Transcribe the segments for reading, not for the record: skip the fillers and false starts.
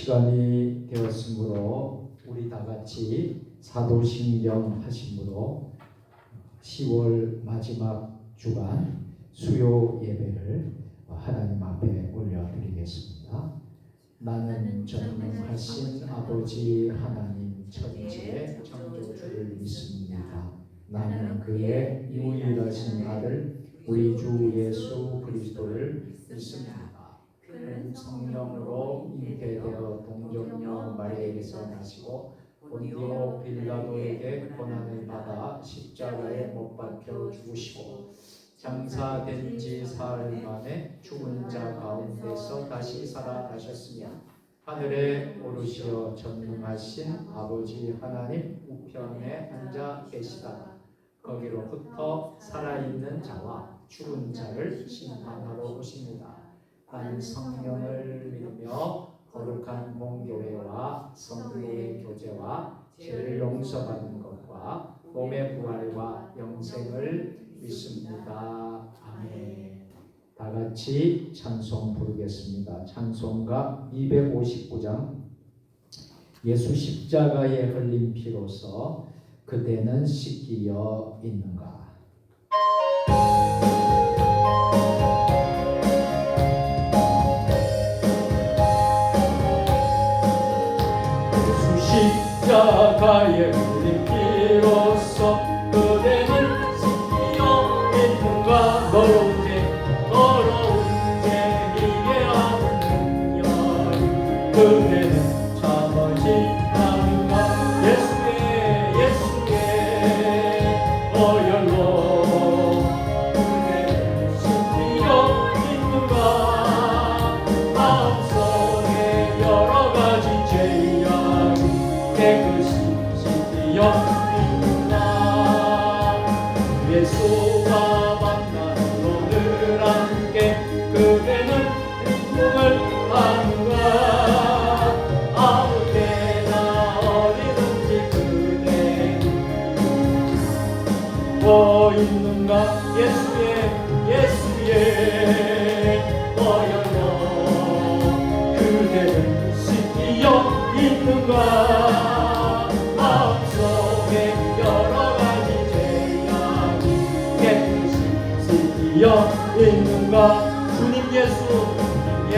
시간이 되었으므로 우리 다 같이 사도신경 하심으로 10월 마지막 주간 수요 예배를 하나님 앞에 올려드리겠습니다. 나는 전능하신 아버지 하나님 천지의 창조주를 믿습니다. 나는 그의 유일하신 아들 우리 주 예수 그리스도를 믿습니다. 그는 성령으로 잉태되어 동정녀 마리아에게서 나시고 본디오 빌라도에게 고난을 받아 십자가에 못 박혀 죽으시고 장사된 지 사흘 만에 죽은 자 가운데서 다시 살아나셨으며 하늘에 오르시어 전능하신 아버지 하나님 우편에 앉아 계시다가 거기로부터 살아있는 자와 죽은 자를 심판하러 오십니다. 나는 성령을 믿으며 거룩한 공교회와 성도의 교제와 죄를 용서받는 것과 몸의 부활과 영생을 믿습니다. 아멘. 다 같이 찬송 부르겠습니다. 찬송가 259장 예수 십자가에 흘린 피로서 그대는 씻기어 있는가. 십자가에 흘린 피로써 그대는 씻기어 있는가. 더러운 죄 이게 하는 그대는 참으시 않는가. 예수의 어혈로 그대는 씻기어 있는가. 마음속에 여러 가지 죄 깨끗이 씻기어 있는가. 예수와 만나는 늘 함께 그대는 행복을 하는가. 아무 때나 어디든지 그대는 있는가. 예수의 어혈로 그대는 씻기어 있는가. 마음속에 여러 가지 죄악이 깨끗이 씻기어 있는가. 주님 예수 내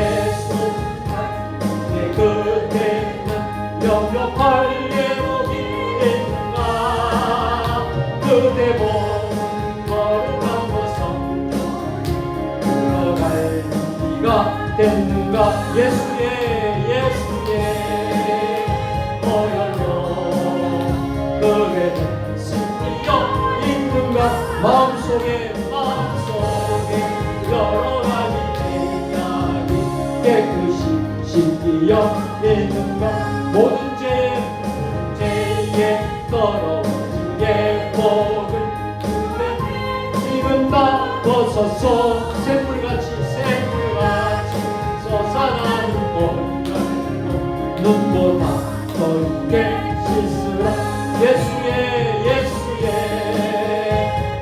그대는 영접할 예복이 있는가. 그대 보는 거룩한 모습 들어갈 기가 됐는가. 예수의 그대는 씻기어 있는가. 마음속에 여러 가지 죄악이 깨끗이 씻기어 있는가. 모든 죄에 떨어진 예복을 그대 지금 다 벗어서 샘물같이 솟아나는 보혈로 눈보다 더 있게 씻으라. 예수의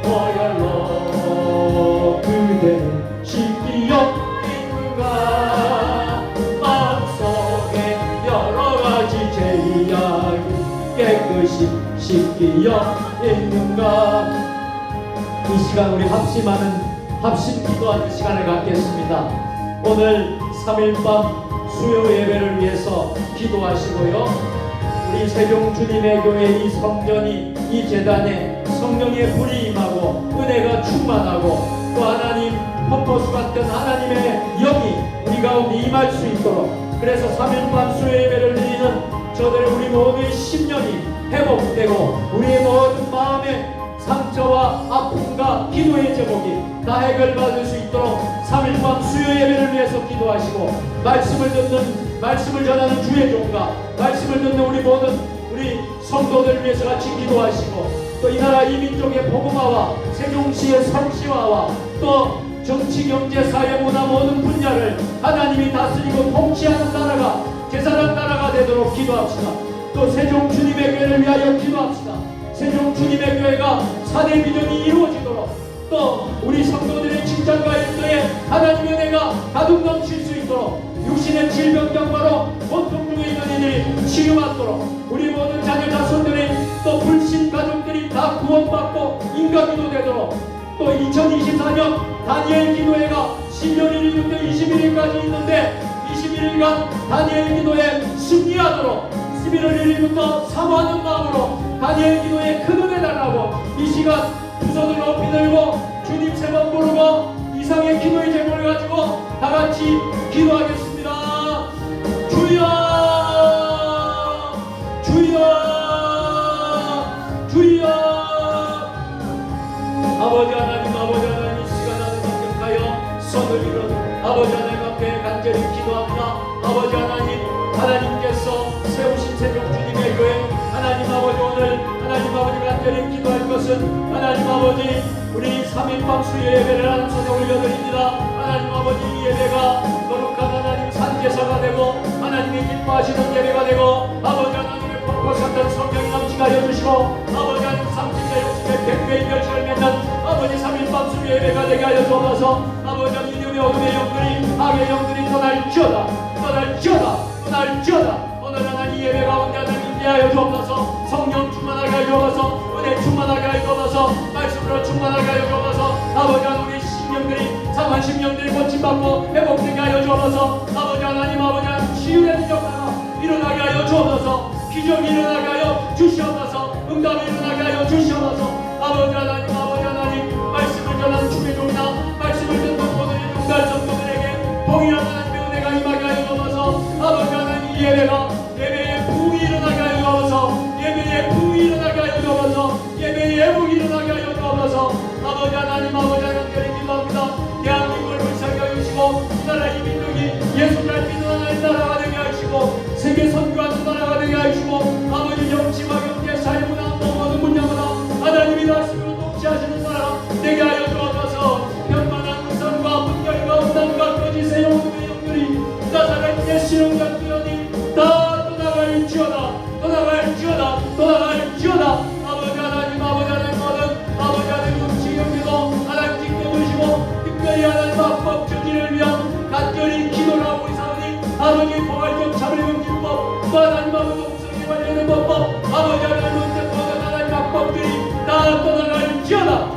어혈로 그대는 씻기어 있는가. 마음속에 여러 가지 죄악이 깨끗이 씻기어 있는가. 이 시간 우리 합심 기도하는 시간을 갖겠습니다. 오늘 3일밤 수요 예배를 위해서 기도하시고요. 우리 세종 주님의 교회 이 성전이 이 제단에 성령의 불이 임하고 은혜가 충만하고 또 하나님 퍼포스 같은 하나님의 영이 우리 가운데 임할 수 있도록, 그래서 3일밤 수요 예배를 드리는 저들의 우리 모두의 심령이 회복되고 우리의 모든 마음의 상처와 아픔과 기도의 제목이 다 해결받을 수 있도록 3일밤 수요 예배를 위해서 기도하시고, 말씀을 전하는 주의 종과 말씀을 듣는 우리 모든 우리 성도들 위해서 같이 기도하시고, 또 이 나라 이 민족의 복음화와 세종시의 성시화와 또 정치, 경제, 사회, 문화 모든 분야를 하나님이 다스리고 통치하는 나라가 제사장 나라가 되도록 기도합시다. 또 세종 주님의 교회를 위하여 기도합시다. 세종 주님의 교회가 4대 비전이 이루어지도록, 또 우리 성도들의 칭찬과 일터에 하나님의 은혜가 가득 넘칠 수 있도록 육신의 질병병마로 고통 중에 있는 이들이 치유받도록 우리 모든 자녀 자손들이 또 불신 가족들이 다 구원받고 인간기도 되도록 또 2024년 다니엘 기도회가 12월 1일부터 21일까지 있는데 21일간 다니엘 기도에 승리하도록 11월 1일부터 사모하는 마음으로 다니엘 기도에 큰 은혜 달라고 이 시간 두 손을 높이 들고 주님 세 번 부르고 이상의 기도의 제목을 가지고 다같이 기도하겠습니다. 주여 주여 주여. 아버지 하나님 이 시간 안에 감격하여 손을 들어 아버지 하나님 앞에 간절히 기도합니다. 아버지 하나님께서 세우신 새벽 주님의 교회 하나님 아버지 오늘 하나님 아버지 간절히 기도할 것은 하나님 아버지 우리 3일밤 수요 예배를 하는 손에 올려드립니다. 하나님 아버지 이 예배가 거룩한 하나님 산제사가 되고 하나님의 기뻐하시는 예배가 되고 아버지 하나님의 벚꽃같은 성령이 넘치게 주시고 아버지 하나님 30배 60배 100배의 결실을 맺는 아버지 3일밤 수요 예배가 되게 하여 주옵소서. 아버지 하나님 이름의 어둠의 영들이 악의 영들이 떠날지어다 오늘 하나님 예배 가운데 하나님 임재하여 주옵소서. 성령 충만하게 하여 주옵소서. 은혜 충만하게 하여 주옵소서. 말씀으로 충만하게 하여 주옵소서. 아버지 하나님 우리 심령들이 상한 심령들이 고침받고 회복되게 하여 주옵소서. 아버지 하나님 치유의 역사가 일어나게 하여 주옵소서. 기적이 일어나게 하여 주시옵소서. 응답이 일어나게 하여 주시옵소서. 아버지 하나님 말씀을 전하는 주의 종이나 말씀을 듣는 모든 용달 성도들에게 동일한 하나님의 은혜가 임하게 하여 주옵소서. 아버지 하나님 예배의 부흥이 일어나게 하여 주옵소서. 예배의 부흥이 일어나게 하여 주옵소서. 예배의 회복이 일어나게 하여 주옵소서. 아버지 하나님 간절히 기도합니다. 대한민국을 불쌍히 여기시고 이 나라 이 민족이 예수를 믿는 하나님 나라가 되게 하시고 세계 선교하는 나라가 되게 하시고 아버지 정치와 경제 사회문화 모든 분야마다 하나님이 말씀으로 통치하시는 나라 되게 하여 주옵소서. 편만한 무상과 분열과 음란과 거짓의 영웅의 영들이 나사렛 예수의 영들이 다 떠나갈지어다. 아버지 하나님 모든 아버지 하나님 음식용기도 하나님 지켜주시고 특별히 하나님 합법 주기를 위한 간절히 기도를 하고 우리 사모님 아버지 포괄적 차별금 기법 또 하나님 아버지 음성에 관련된 법법 아버지 하나님 모든 하나님 합법들이 다 떠나갈지어다.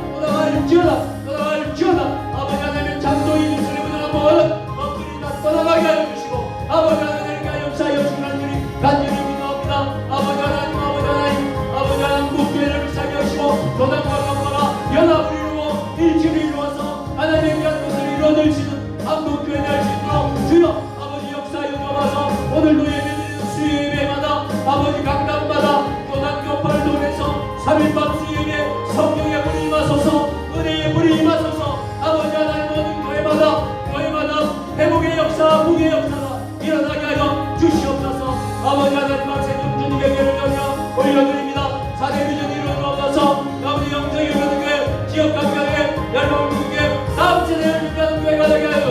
아버지 하나님 장도인 이슬에 묻어난 모든 법들이 다 떠나가게 하여 주시고 아버지 하나님과 역사하여 주시는 간절히 기도합니다. 아버지 하나님 국교회를 불쌍히 하시고 교단과 강파가 연합을 이루고 일치를 이루어서 하나님의 위한 것을 이루어낼 수 있는 한국교회 될 수 있도록 주여 아버지 역사하여 주옵소서. 오늘도 예배드리는 수요 예배마다 아버지 강단마다 교단 교파를 통해서 3일밤 수요 예배 성령의 불이 임하소서. 은혜의 불이 임하소서. 아버지 하나님 모든 교회마다 회복의 역사 부흥의 역사가 일어나게 하여 주시옵소서. 아버지 하나님 세종 주님의 교회를 영향 올려드립니다. 4대 비전이 이루어져서 아버지 영적인 교회 지역 강교회 열방교회 다음 세대를 준비하는 교회가 되게 하여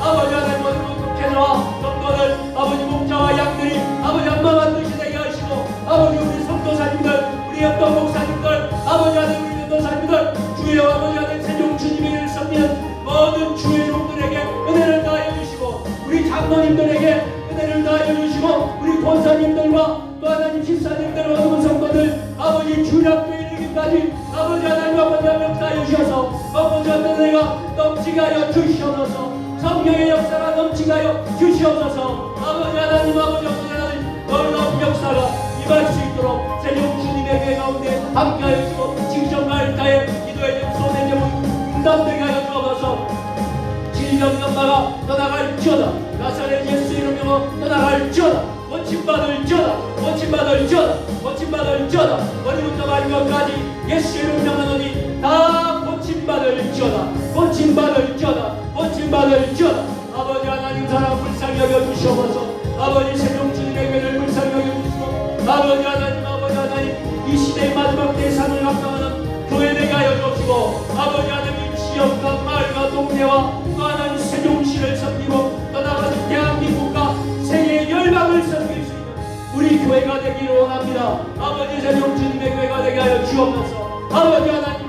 아버지 하나님 모든 목회자와 성도들 아버지 목자와 양들이 아버지 한마음 뜻이 되게 하시고 아버지 우리 성도사님들 우리 협동 목사님들 아버지 하나님 우리 전도사님들 주여 아버지 하나님 세종 주님의 섬기는 모든 주의 종들에게 은혜를 다하여 주시고 우리 장로님들에게 은혜를 다하여 주시고 우리 권사님들과 또 하나님 집사님들 모든 성도들 아버지 주력교회 이르기까지 아버지 하나님 역사하여 주셔서 아버지 은혜가 넘치게 하여 주시옵소서. 성령의 역사가 넘치게 하여 주시옵소서. 아버지 하나님 놀라운 역사가 임할 수 있도록 세종 주님의 교회 가운데 함께하여 주시고 직접 말다에 기도의 손의 제목 응답되게 하여 주옵소서. 질병연마가 떠나갈지어다. 나사렛 예수 이름으로 떠나갈지어다. 고침받을지어다. 머리부터 발끝까지 예수 이름 명하노니 다 고침받을지어다. 아버지 하나님 사랑 불쌍히 여겨주시옵소서. 아버지 세종 주님의 교회를 불쌍히 여겨주시고 아버지 하나님 이 시대의 마지막 대상을 감당하는 교회 되게 하여 주시고 아버지 하나님 지역과 마을과 동네와 또 하나님 세종시를 섬기고 떠나가는 대한민국과 세계의 열방을 섬길 수 있는 우리 교회가 되기를 원합니다. 아버지 세종 주님의 교회가 되게 하여 주옵소서. 아버지 하나님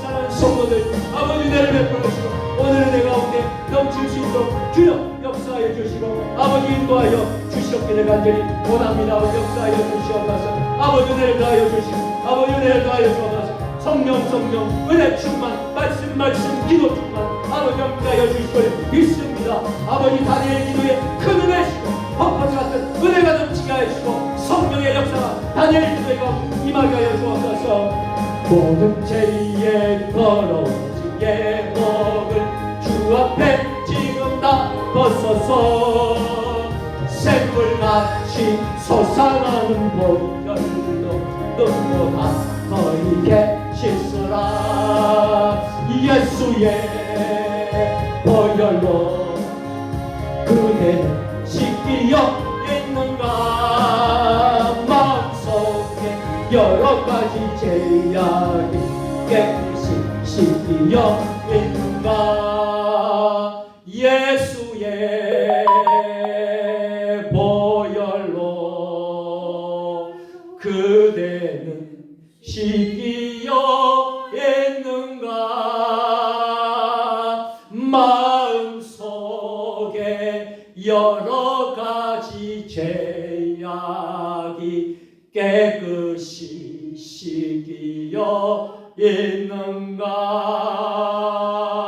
사랑하는 성도들 아버지 은혜를 베풀어 주시고 오늘은 내 가운데 넘칠 수 있도록 주여 역사하여 주시고 아버지 인도하여 주시옵기를 간절히 원합니다. 아버지 역사하여 주시옵소서. 아버지 은혜를 더하여 주시고 아버지 은혜를 더하여 주옵소서. 성령 은혜 충만 말씀 기도 충만 아버지 역사하여 주시기를 믿습니다. 아버지 다니엘 기도에 큰 은혜시고 헛것이 같은 은혜가 넘치게 하시고 성령의 역사가 다니엘 기도가 임하게 하여 주옵소서. 모든 죄의 더러운 예목을 주 앞에 지금 다 벗어서 샘물같이 솟아나는 보혈로 눈보다 너희에게 씻으라. 예수의 보혈로 그대는 씻기어 있는가. 마음속에 여러 가지 죄악이 깨끗이 씻기어 있는가. 예수의 보혈로 그대는 씻기어 있는가. 마음속에 여러 가지 죄악이 깨끗이 씻기어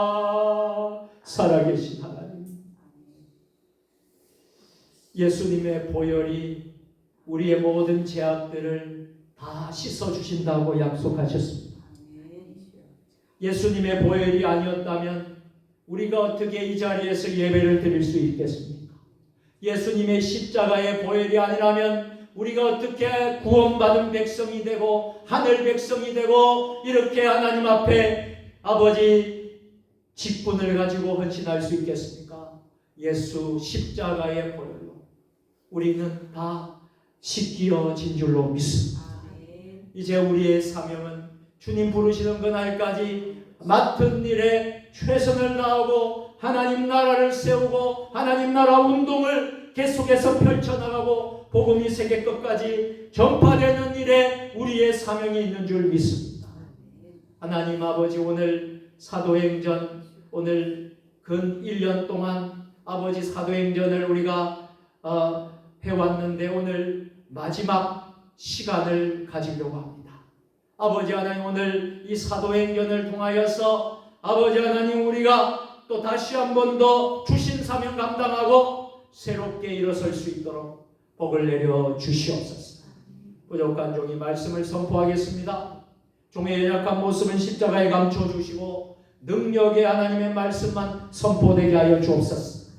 있는가. 살아계신 하나님, 예수님의 보혈이 우리의 모든 죄악들을 다 씻어주신다고 약속하셨습니다. 예수님의 보혈이 아니었다면 우리가 어떻게 이 자리에서 예배를 드릴 수 있겠습니까? 예수님의 십자가의 보혈이 아니라면 우리가 어떻게 구원받은 백성이 되고 하늘 백성이 되고 이렇게 하나님 앞에 아버지 직분을 가지고 헌신할 수 있겠습니까? 예수 십자가의 보혈로 우리는 다 씻기어진 줄로 믿습니다. 이제 우리의 사명은 주님 부르시는 그날까지 맡은 일에 최선을 다하고 하나님 나라를 세우고 하나님 나라 운동을 계속해서 펼쳐나가고 복음이 세계 끝까지 전파되는 일에 우리의 사명이 있는 줄 믿습니다. 하나님 아버지, 오늘 사도행전, 오늘 근 1년 동안 아버지 사도행전을 우리가 해왔는데 오늘 마지막 시간을 가지려고 합니다. 아버지 하나님, 오늘 이 사도행전을 통하여서 아버지 하나님, 우리가 또 다시 한 번 더 주신 사명 감당하고 새롭게 일어설 수 있도록 복을 내려 주시옵소서. 부족한 종이 말씀을 선포하겠습니다. 종의 연약한 모습은 십자가에 감춰주시고 능력의 하나님의 말씀만 선포되게 하여 주옵소서.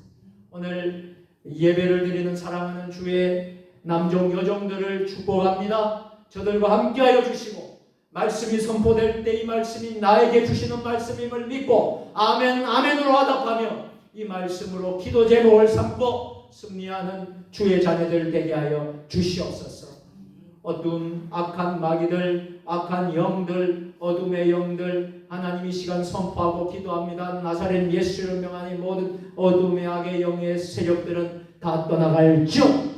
오늘 예배를 드리는 사랑하는 주의 남종 여종들을 축복합니다. 저들과 함께하여 주시고 말씀이 선포될 때 이 말씀이 나에게 주시는 말씀임을 믿고 아멘 아멘으로 화답하며 이 말씀으로 기도 제목을 삼고 승리하는 주의 자녀들 되게 하여 주시옵소서. 어두운 악한 마귀들, 악한 영들, 어둠의 영들 하나님 이 시간 선포하고 기도합니다. 나사렛 예수를 명하니 모든 어둠의 악의 영의 세력들은 다 떠나갈지어다.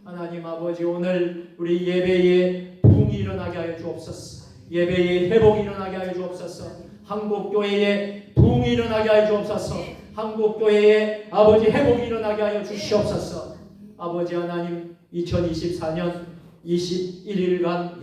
하나님 아버지, 오늘 우리 예배에 부흥이 일어나게 하여 주옵소서. 예배에 회복이 일어나게 하여 주옵소서. 한국교회에 부흥이 일어나게 하여 주옵소서. 한국교회에 아버지 회복이 일어나게 하여 주시옵소서. 아버지 하나님, 2024년 21일간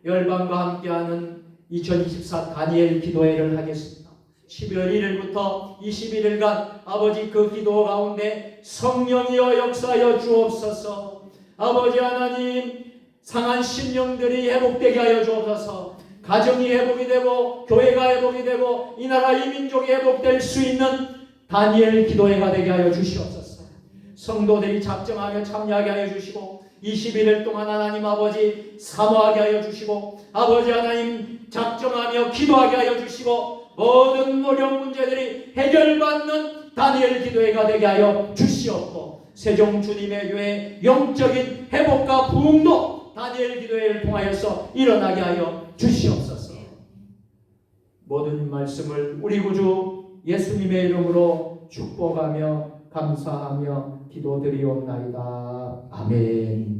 열방과 함께하는 2024 다니엘 기도회를 하겠습니다. 12월 1일부터 21일간 아버지 그 기도 가운데 성령이여 역사하여 주옵소서. 아버지 하나님, 상한 심령들이 회복되게 하여 주옵소서. 가정이 회복이 되고 교회가 회복이 되고 이 나라 이 민족이 회복될 수 있는 다니엘 기도회가 되게 하여 주시옵소서. 성도들이 작정하며 참여하게 하여 주시고 21일 동안 하나님 아버지 사모하게 하여 주시고 아버지 하나님 작정하며 기도하게 하여 주시고 모든 어려운 문제들이 해결받는 다니엘 기도회가 되게 하여 주시옵고 세종 주님의 교회 영적인 회복과 부흥도 다니엘 기도회를 통하여서 일어나게 하여 주시옵소서. 모든 말씀을 우리 구주 예수님의 이름으로 축복하며 감사하며 기도드리옵나이다. 아멘.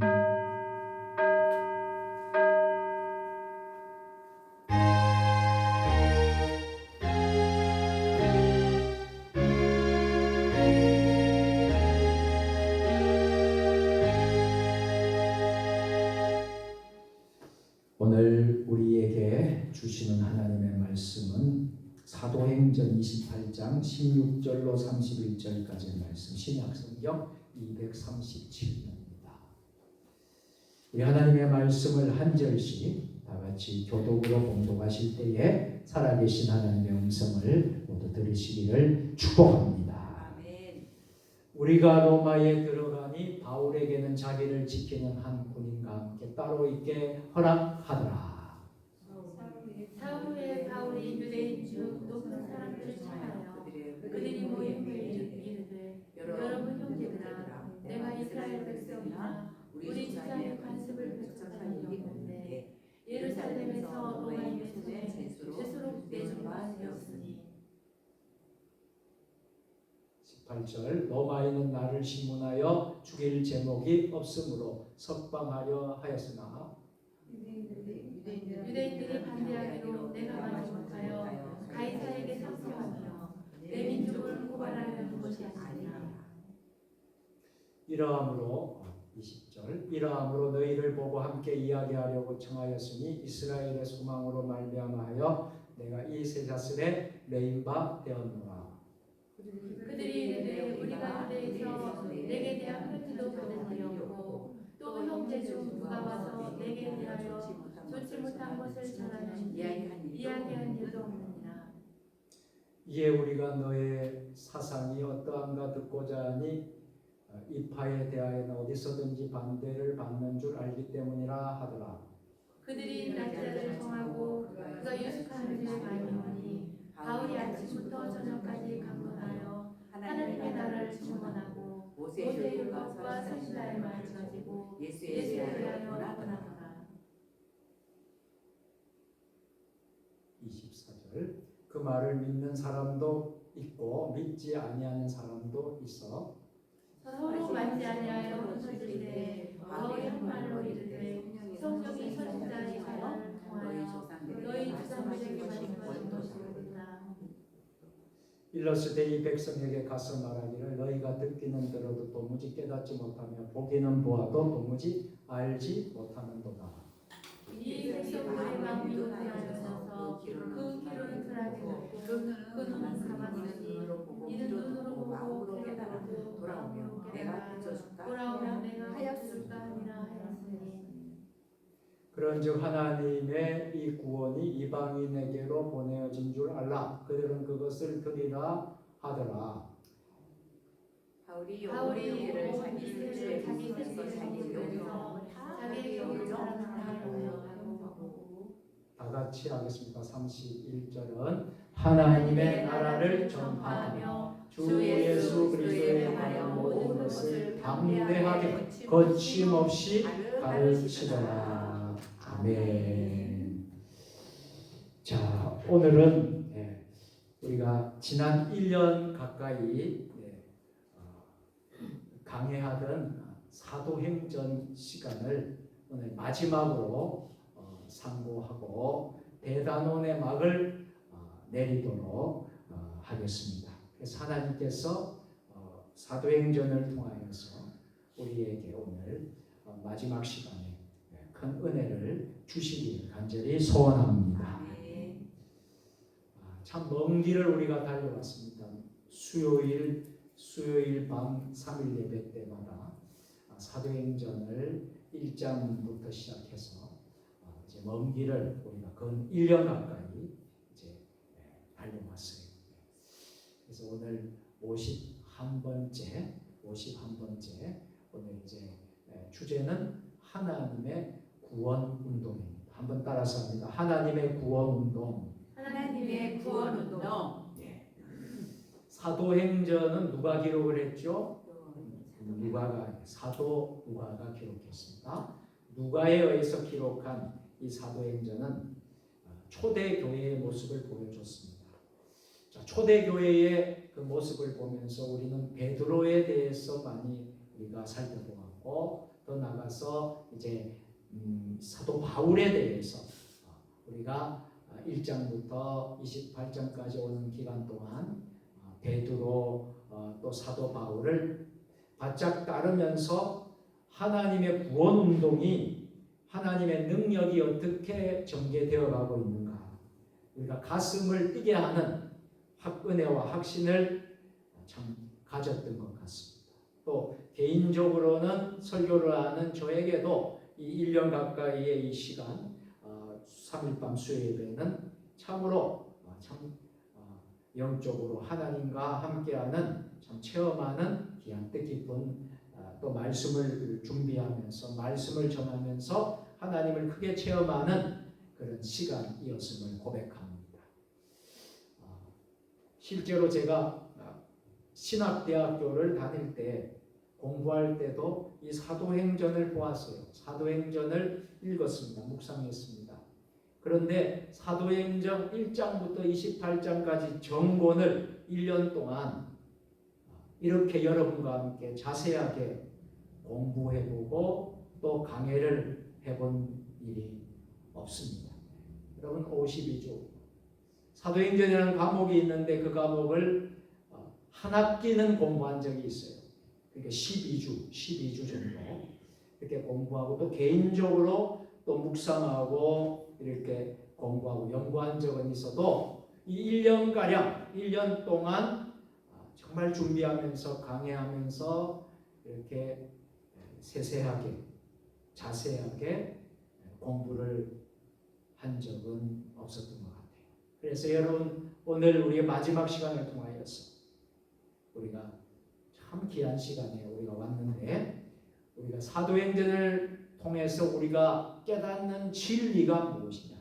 오늘 우리에게 주시는 하나님의 말씀은 사도행전 28장 16절로 31절까지의 말씀, 신약성경 237면입니다. 우리 하나님의 말씀을 한 절씩 다 같이 교독으로 봉독하실 때에 살아계신 하나님의 음성을 모두 들으시기를 축복합니다. 아멘. 우리가 로마에 들어가니 바울에게는 자기를 지키는 한 군인과 함께 따로 있게 허락하더라. 사후에 바울이 유대인 중 높은 사람들을 청하여 그들이 모임에 이르되 여러분 형제들아, 내가 이스라엘 백성이나 우리 지사의 관습을 배척한 일이 없는데 예루살렘에서 로마인의 손에 죄수로 내준 바 되었으니. 18절 로마인은 나를 신문하여 죽일 제목이 없으므로 석방하려 하였으나 유대인들이 반대하기로 내가 마지 못하여 가이사에게 상소하며 내 민족을 고발하려는 것이 아니라. 이러함으로 20절 이러함으로 너희를 보고 함께 이야기하려고 청하였으니 이스라엘의 소망으로 말미암아하여 내가 이 세자슬에 내인 바 되었노라. 그들이 이르되 우리가 유대에서 내게 대한 편지도 받은 일이 없고 또 형제 중 누가 와서 내게 대하여 좋지 못한 것을 전하는 이야기한 일도 없느니라. 이에 우리가 너의 사상이 어떠한가 듣고자 하니 이파에 대하여는 어디서든지 반대를 받는 줄 알기 때문이라 하더라. 그들이 날짜를 정하고 그가 유숙하는 일을 많이 오니 바울이 아침부터 저녁까지 강론하여 하나님의 나라를 증언하고 모세의 율법과 선지자의 말을 가지고 예수에 대하여 권하더라. 24절 그 말을 믿는 사람도 있고 믿지 아니하는 사람도 있어 서로 맞지 아니하여 혼돈질때 바울이 한 말로 이르되 성령이 선지자 이사야를 통하여 너희 조상들에게 말씀하신 것이로다. 일렀을 때 이 백성에게 가서 말하기를 너희가 듣기는 들어도 도무지 깨닫지 못하며 보기는 보아도 도무지 알지 못하는도다. 이 백성들의 마음이 혼돈하여서 그 귀로는 들하게 듣고 그 눈은 감았으니 이는 눈으로 보고 마음으로 깨달고 돌아오면 내가 하였을까 하니라 하였으니. 그런즉 하나님의 이 구원이 이방인에게로 보내어진 줄 알라. 그들은 그것을 들으라 하더라. 바울이 요구를 자기 세대에서 자기 여기서 자기 여기 사람을 하고. 다 같이 하겠습니다. 31절은 하나님의 나라를 전파하며 주 예수 그리스도에 관한 모든 것을 담대하게 거침없이 가르치더라. 아멘. 자, 오늘은 우리가 지난 1년 가까이 강해하던 사도행전 시간을 오늘 마지막으로 상고하고 대단원의 막을 내리도록 하겠습니다. 그래서 하나님께서 사도행전을 통하여서 우리에게 오늘 마지막 시간에 큰 은혜를 주시길 간절히 소원합니다. 참 먼 길을 우리가 달려왔습니다. 수요일 밤 3일 예배 때마다 사도행전을 1장부터 시작해서 이제 먼 길을 우리가 근 1년 가까이 이제 달려왔어요. 그래서 오늘 51번째 오늘 이제 주제는 하나님의 구원 운동입니다. 한번 따라서 합니다. 하나님의 구원 운동. 하나님의 구원 운동. 사도행전은 누가 기록을 했죠? 사도 누가가 기록했습니다. 누가에 의해서 기록한 이 사도행전은 초대 교회의 모습을 보여줬습니다. 자, 초대 교회의 그 모습을 보면서 우리는 베드로에 대해서 많이 우리가 살펴보았고 더 나가서 이제 사도 바울에 대해서 우리가 1장부터 28장까지 오는 기간 동안 베드로 또 사도 바울을 바짝 따르면서 하나님의 구원 운동이 하나님의 능력이 어떻게 전개되어 가고 있는가, 우리가 가슴을 뛰게 하는 확은혜와 확신을 참 가졌던 것 같습니다. 또 개인적으로는 설교를 하는 저에게도 이 1년 가까이의 이 시간 3일 밤 수요 예배는 참으로 참 영적으로 하나님과 함께하는 참 체험하는 귀한 뜻깊은 또 말씀을 준비하면서 말씀을 전하면서 하나님을 크게 체험하는 그런 시간이었음을 고백합니다. 실제로 제가 신학대학교를 다닐 때 공부할 때도 이 사도행전을 보았어요. 사도행전을 읽었습니다. 묵상했습니다. 그런데 사도행전 1장부터 28장까지 전권을 1년 동안 이렇게 여러분과 함께 자세하게 공부해보고 또 강해를 해본 일이 없습니다. 여러분 52주 사도행전이라는 과목이 있는데 그 과목을 한 학기는 공부한 적이 있어요. 그러니까 12주 정도 이렇게 공부하고 또 개인적으로 또 묵상하고 이렇게 공부하고 연구한 적은 있어도 이 1년가량 1년 동안 정말 준비하면서 강해하면서 이렇게 세세하게 자세하게 공부를 한 적은 없었던 것 같아요. 그래서 여러분 오늘 우리의 마지막 시간을 통하여서 우리가 참 귀한 시간에 우리가 왔는데 우리가 사도행전을 통해서 우리가 깨닫는 진리가 무엇이냐,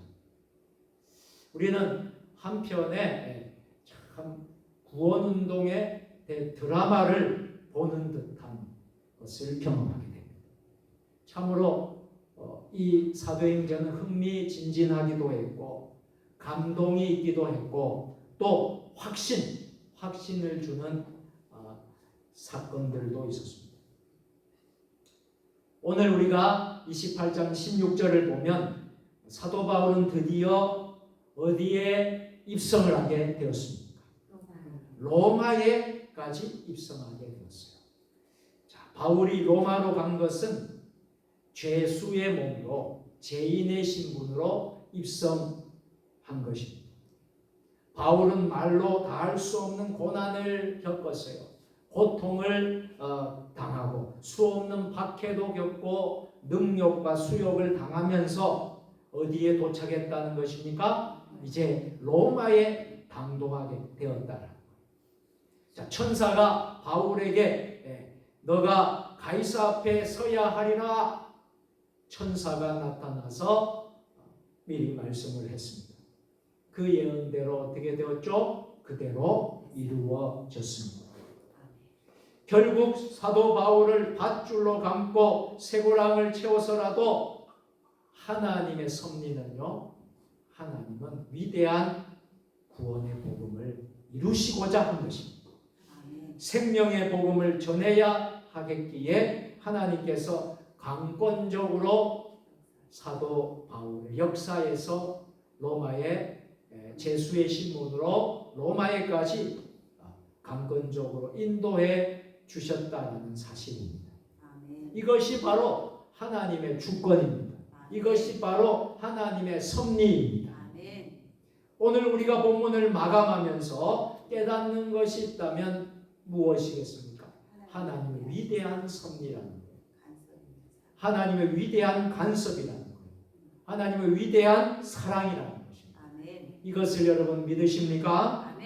우리는 한편에 참 구원운동의 드라마를 보는 듯한 것을 경험하게 됩니다. 참으로 이 사도행전은 흥미진진하기도 했고 감동이 있기도 했고 또 확신을 주는 사건들도 있었습니다. 오늘 우리가 28장 16절을 보면 사도 바울은 드디어 어디에 입성을 하게 되었습니까? 로마에까지 입성하게 되었어요. 자, 바울이 로마로 간 것은 죄수의 몸으로 죄인의 신분으로 입성한 것입니다. 바울은 말로 다할 수 없는 고난을 겪었어요. 고통을 당하고 수없는 박해도 겪고 능욕과 수욕을 당하면서 어디에 도착했다는 것입니까? 이제 로마에 당도하게 되었다는 거예요. 자, 천사가 바울에게 너가 가이사 앞에 서야 하리라 천사가 나타나서 미리 말씀을 했습니다. 그 예언대로 어떻게 되었죠? 그대로 이루어졌습니다. 결국 사도 바울을 밧줄로 감고 쇠고랑을 채워서라도 하나님의 섭리는요, 하나님은 위대한 구원의 복음을 이루시고자 한 것입니다. 생명의 복음을 전해야 하겠기에 하나님께서 강권적으로 사도 바울을 역사에서 로마의 제수의 신분으로 로마에까지 강권적으로 인도해 주셨다는 사실입니다. 이것이 바로 하나님의 주권입니다. 이것이 바로 하나님의 섭리입니다. 오늘 우리가 본문을 마감하면서 깨닫는 것이 있다면 무엇이겠습니까? 하나님의 위대한 섭리라는 거예요. 하나님의 위대한 간섭이라는 거예요. 하나님의 위대한 사랑이라는 것입니다. 이것을 여러분 믿으십니까?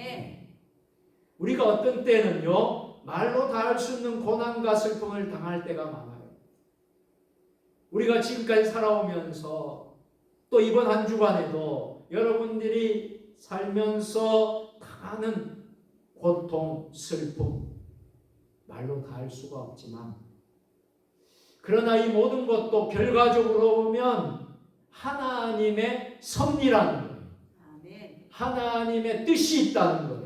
우리가 어떤 때는요, 말로 다 할 수 없는 고난과 슬픔을 당할 때가 많아요. 우리가 지금까지 살아오면서 또 이번 한 주간에도 여러분들이 살면서 당하는 고통, 슬픔 말로 다 할 수가 없지만 그러나 이 모든 것도 결과적으로 보면 하나님의 섭리라는 거예요. 하나님의 뜻이 있다는 거예요.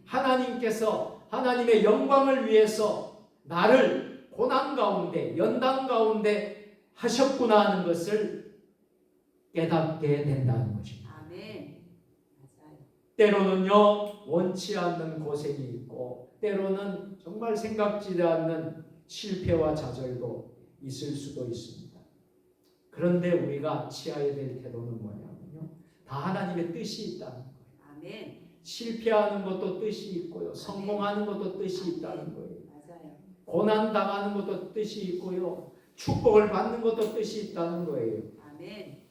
하나님께서 하나님의 영광을 위해서 나를 고난 가운데 연단 가운데 하셨구나 하는 것을 깨닫게 된다는 것입니다. 때로는요 원치 않는 고생이 있고 때로는 정말 생각지도 않는 실패와 좌절도 있을 수도 있습니다. 그런데 우리가 취해야 될 태도는 뭐냐면요, 다 하나님의 뜻이 있다는 거예요. 아멘. 실패하는 것도 뜻이 있고요, 성공하는 것도 뜻이 있다는 거예요. 맞아요. 고난 당하는 것도 뜻이 있고요, 축복을 받는 것도 뜻이 있다는 거예요. 아멘.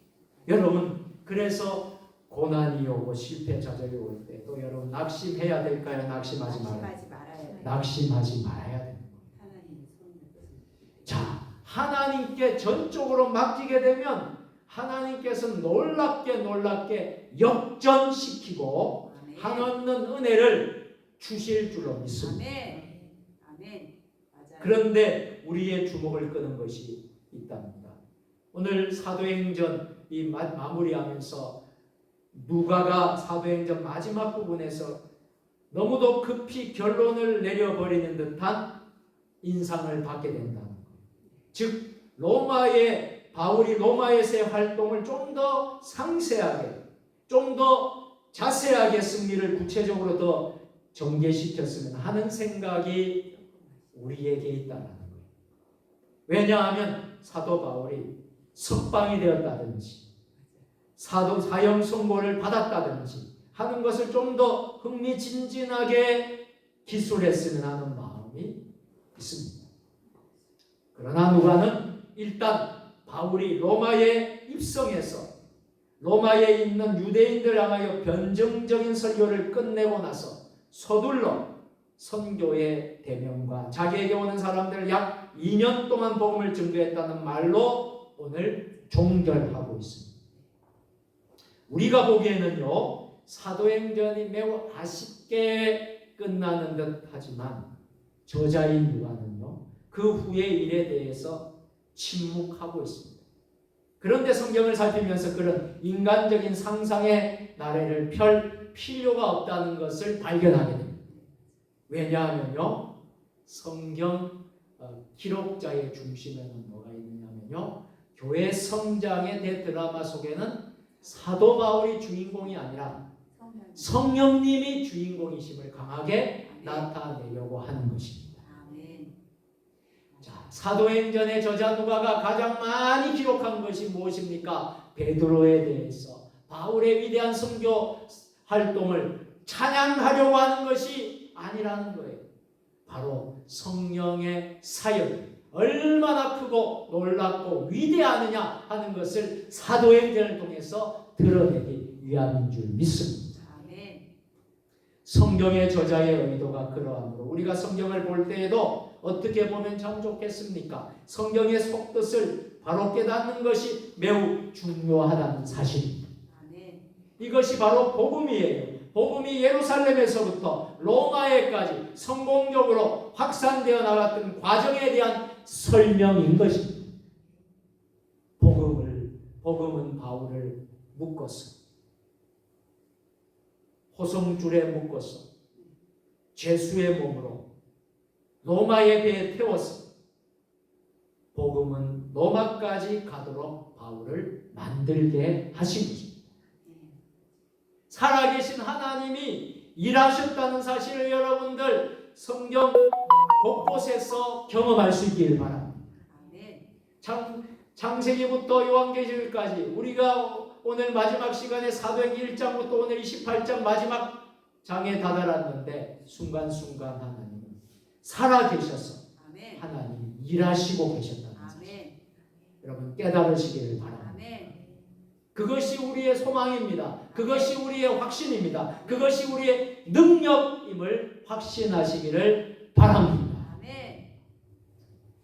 여러분, 그래서 고난이 오고 실패 좌절이 올 때도 여러분 낙심해야 될까요? 낙심하지 말아요. 낙심하지 말아야 돼요. 낙심하지 말아야 되는 거예요. 하나님의 손을 자, 하나님께 전적으로 맡기게 되면 하나님께서 놀랍게 역전시키고 아멘. 한없는 은혜를 주실 줄로 믿습니다. 아멘. 아멘. 맞아요. 그런데 우리의 주목을 끄는 것이 있답니다. 오늘 사도행전 이 마무리하면서 누가가 사도행전 마지막 부분에서 너무도 급히 결론을 내려버리는 듯한 인상을 받게 된다는 거예요. 즉 바울이 로마에서의 활동을 좀 더 상세하게, 좀 더 자세하게 승리를 구체적으로 더 전개시켰으면 하는 생각이 우리에게 있다는 거예요. 왜냐하면 사도 바울이 석방이 되었다든지 사형 선고를 받았다든지 하는 것을 좀 더 흥미진진하게 기술했으면 하는 마음이 있습니다. 그러나 누가는 일단 바울이 로마에 입성해서 로마에 있는 유대인들 향하여 변증적인 설교를 끝내고 나서 서둘러 선교의 대명과 자기에게 오는 사람들을 약 2년 동안 복음을 증거했다는 말로 오늘 종결하고 있습니다. 우리가 보기에는요, 사도행전이 매우 아쉽게 끝나는 듯 하지만 저자인 누가는요, 그 후의 일에 대해서 침묵하고 있습니다. 그런데 성경을 살피면서 그런 인간적인 상상의 나래를 펼 필요가 없다는 것을 발견하게 됩니다. 왜냐하면요, 성경 기록자의 중심에는 뭐가 있느냐면요, 교회 성장의 대드라마 속에는 사도 바울이 주인공이 아니라 성령님이 주인공이심을 강하게 나타내려고 하는 것입니다. 자, 사도행전의 저자 누가가 가장 많이 기록한 것이 무엇입니까? 베드로에 대해서 바울의 위대한 선교 활동을 찬양하려고 하는 것이 아니라는 거예요. 바로 성령의 사역이 얼마나 크고 놀랍고 위대하느냐 하는 것을 사도행전을 통해서 드러내기 위함인 줄 믿습니다. 성경의 저자의 의도가 그러하므로 우리가 성경을 볼 때에도 어떻게 보면 참 좋겠습니까? 성경의 속뜻을 바로 깨닫는 것이 매우 중요하다는 사실입니다. 이것이 바로 복음이에요. 복음이 예루살렘에서부터 로마에까지 성공적으로 확산되어 나갔던 과정에 대한 설명인 것입니다. 복음은 바울을 묶었어. 호성줄에 묶어서 죄수의 몸으로 로마의 배에 태웠어. 복음은 로마까지 가도록 바울을 만들게 하신 것입니다. 살아계신 하나님이 일하셨다는 사실을 여러분들 성경 곳곳에서 경험할 수 있기를 바랍니다. 창세기부터 요한계시록까지 우리가 오늘 마지막 시간에 사도행전 1장부터 오늘 28장 마지막 장에 다다랐는데 순간순간 하나님은 살아계셔서 하나님이 일하시고 계셨다는 사실 여러분 깨달으시기를 바랍니다. 그것이 우리의 소망입니다. 그것이 우리의 확신입니다. 그것이 우리의 능력임을 확신하시기를 바랍니다.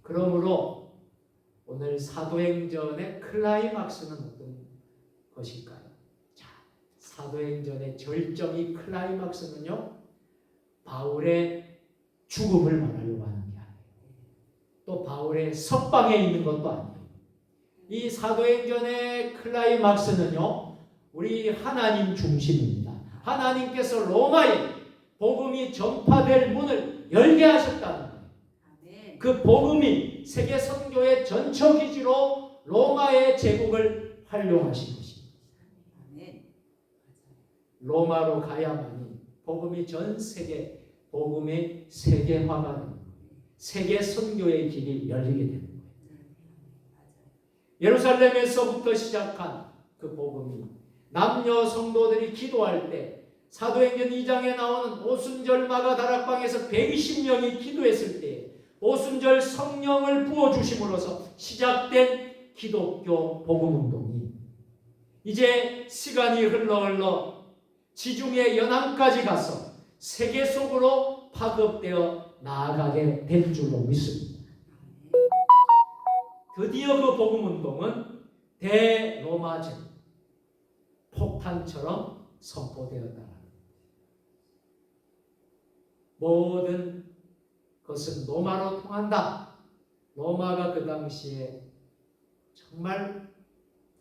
그러므로 오늘 사도행전의 클라이막스는 어떤 것일까요? 자, 사도행전의 절정이 클라이막스는요, 바울의 죽음을 말하려고 하는 게 아니에요. 또 바울의 석방에 있는 것도 아니에요. 이 사도행전의 클라이막스는요, 우리 하나님 중심입니다. 하나님께서 로마에 복음이 전파될 문을 열게 하셨다는 거예요. 그 복음이 세계 선교의 전처 기지로 로마의 제국을 활용하신 것입니다. 로마로 가야만이 복음이 전 세계, 복음의 세계화가 되는 거예요. 세계 선교의 길이 열리게 되는 거예요. 예루살렘에서부터 시작한 그 복음이 남녀 성도들이 기도할 때 사도행전 2장에 나오는 오순절 마가다락방에서 120명이 기도했을 때 오순절 성령을 부어주심으로써 시작된 기독교 복음운동이 이제 시간이 흘러 지중해 연안까지 가서 세계 속으로 파급되어 나아가게 될 줄로 믿습니다. 드디어 그 복음운동은 대로마제 폭탄처럼 선포되었다. 모든 것은 로마로 통한다. 로마가 그 당시에 정말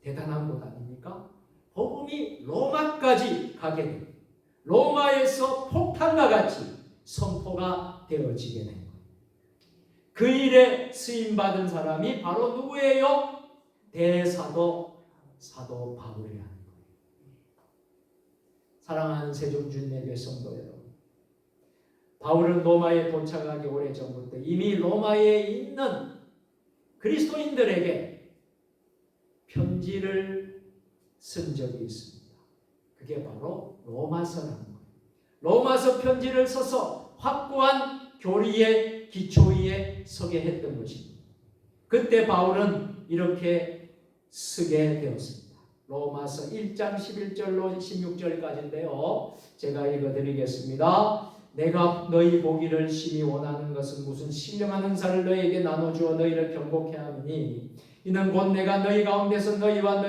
대단한 곳 아닙니까? 복음이 로마까지 가게 됩니다. 로마에서 폭탄과 같이 선포가 되어지게 된 거예요. 그 일에 쓰임받은 사람이 바로 누구예요? 사도 바울이라는 거예요. 사랑하는 세종주님의 성도 여러분, 바울은 로마에 도착하기 오래전부터 이미 로마에 있는 그리스도인들에게 편지를 쓴 적이 있습니다. 그게 바로 로마서라는 거예요. 로마서 편지를 써서 확고한 교리의 기초 위에 서게 했던 것입니다. 그때 바울은 이렇게 쓰게 되었습니다. 로마서 1장 11절로 16절까지인데요. 제가 읽어드리겠습니다. 내가 너희 보기를 심히 원하는 것은 무슨 신령한 은사를 너희에게 나눠주어 너희를 경고케 하느니 이는 곧 내가 너희 가운데서 너희와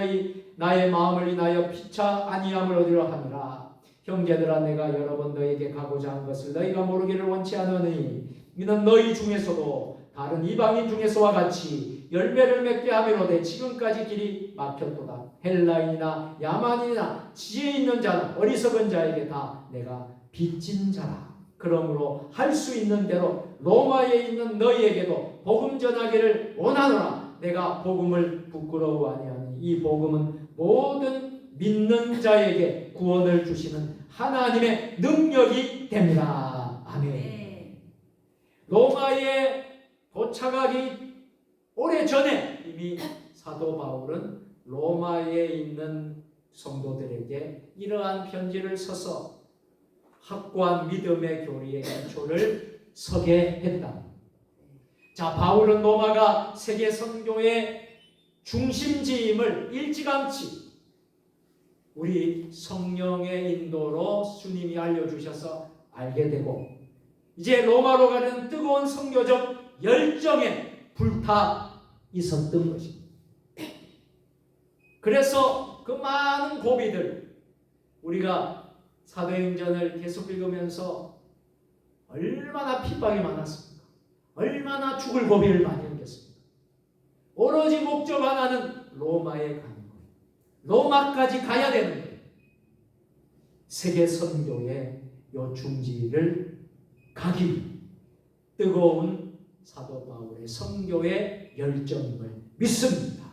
나의 마음을 인하여 피차 아니함을 얻으려 함이라. 형제들아, 내가 여러 번 너희에게 가고자 한 것을 너희가 모르기를 원치 않으니 이는 너희 중에서도 다른 이방인 중에서와 같이 열매를 맺게 하미로되 지금까지 길이 막혔도다. 헬라인이나 야만인이나 지혜 있는 자나 어리석은 자에게 다 내가 빚진 자라. 그러므로 할 수 있는 대로 로마에 있는 너희에게도 복음 전하기를 원하노라. 내가 복음을 부끄러워 아니하니 이 복음은 모든 믿는 자에게 구원을 주시는 하나님의 능력이 됩니다. 아멘. 로마에 도착하기 오래전에 이미 사도 바울은 로마에 있는 성도들에게 이러한 편지를 써서 확고한 믿음의 교리의 기초를 서게 했다. 자, 바울은 로마가 세계 선교의 중심지임을 일찌감치 우리 성령의 인도로 주님이 알려주셔서 알게 되고 이제 로마로 가는 뜨거운 선교적 열정에 불타 있었던 것입니다. 그래서 그 많은 고비들 우리가 사도행전을 계속 읽으면서 얼마나 핍박이 많았습니까? 얼마나 죽을 고비를 많이 겪었습니까? 오로지 목적 하나는 로마에 가는 거예요. 로마까지 가야 되는 거예요. 세계 선교의 요 중지를 가기 위해 뜨거운 사도 바울의 선교의 열정임을 믿습니다.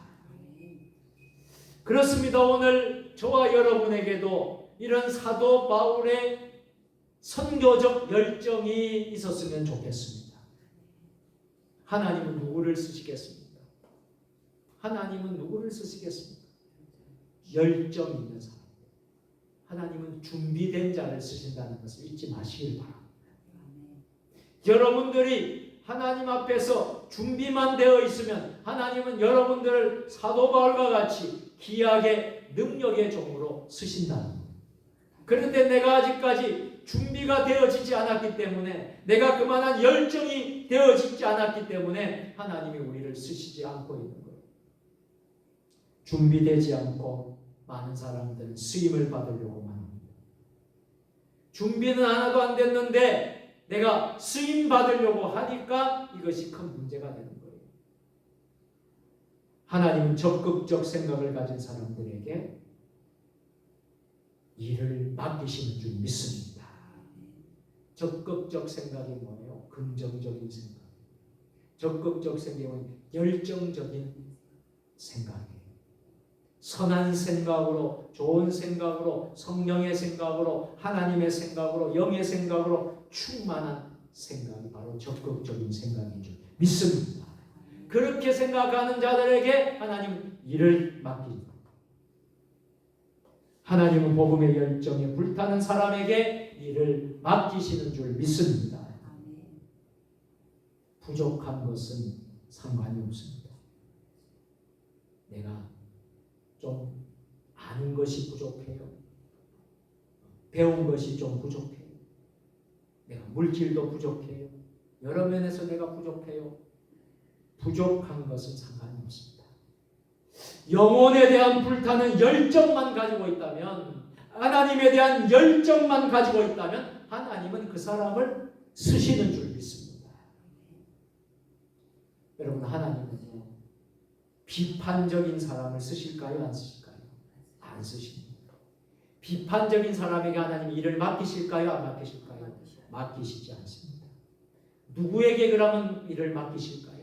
그렇습니다. 오늘 저와 여러분에게도 이런 사도 바울의 선교적 열정이 있었으면 좋겠습니다. 하나님은 누구를 쓰시겠습니까? 하나님은 누구를 쓰시겠습니까? 열정 있는 사람. 하나님은 준비된 자를 쓰신다는 것을 잊지 마시길 바랍니다. 여러분들이 하나님 앞에서 준비만 되어 있으면 하나님은 여러분들을 사도 바울과 같이 귀하게 능력의 종으로 쓰신다는 겁니다. 그런데 내가 아직까지 준비가 되어지지 않았기 때문에 내가 그만한 열정이 되어지지 않았기 때문에 하나님이 우리를 쓰시지 않고 있는 거예요. 준비되지 않고 많은 사람들은 쓰임을 받으려고만 합니다. 준비는 하나도 안 됐는데 내가 쓰임 받으려고 하니까 이것이 큰 문제가 되는 거예요. 하나님은 적극적 생각을 가진 사람들에게 일을 맡기시는 줄 믿습니다. 적극적 생각이 뭐예요? 긍정적인 생각. 적극적 생각은 열정적인 생각이에요. 선한 생각으로, 좋은 생각으로, 성령의 생각으로, 하나님의 생각으로, 영의 생각으로 충만한 생각이 바로 적극적인 생각인 줄 믿습니다. 그렇게 생각하는 자들에게 하나님은 일을 맡깁니다. 하나님은 복음의 열정에 불타는 사람에게 일을 맡기시는 줄 믿습니다. 부족한 것은 상관이 없습니다. 내가 좀 아는 것이 부족해요. 배운 것이 좀 부족해요. 내가 물질도 부족해요. 여러 면에서 내가 부족해요. 부족한 것은 상관이 없습니다. 영혼에 대한 불타는 열정만 가지고 있다면, 하나님에 대한 열정만 가지고 있다면 하나님은 그 사람을 쓰시는 줄 믿습니다. 여러분, 하나님은 비판적인 사람을 쓰실까요? 안 쓰실까요? 안 쓰십니다. 비판적인 사람에게 하나님이 일을 맡기실까요? 안 맡기실까요? 맡기시지 않습니다. 누구에게 그러면 일을 맡기실까요?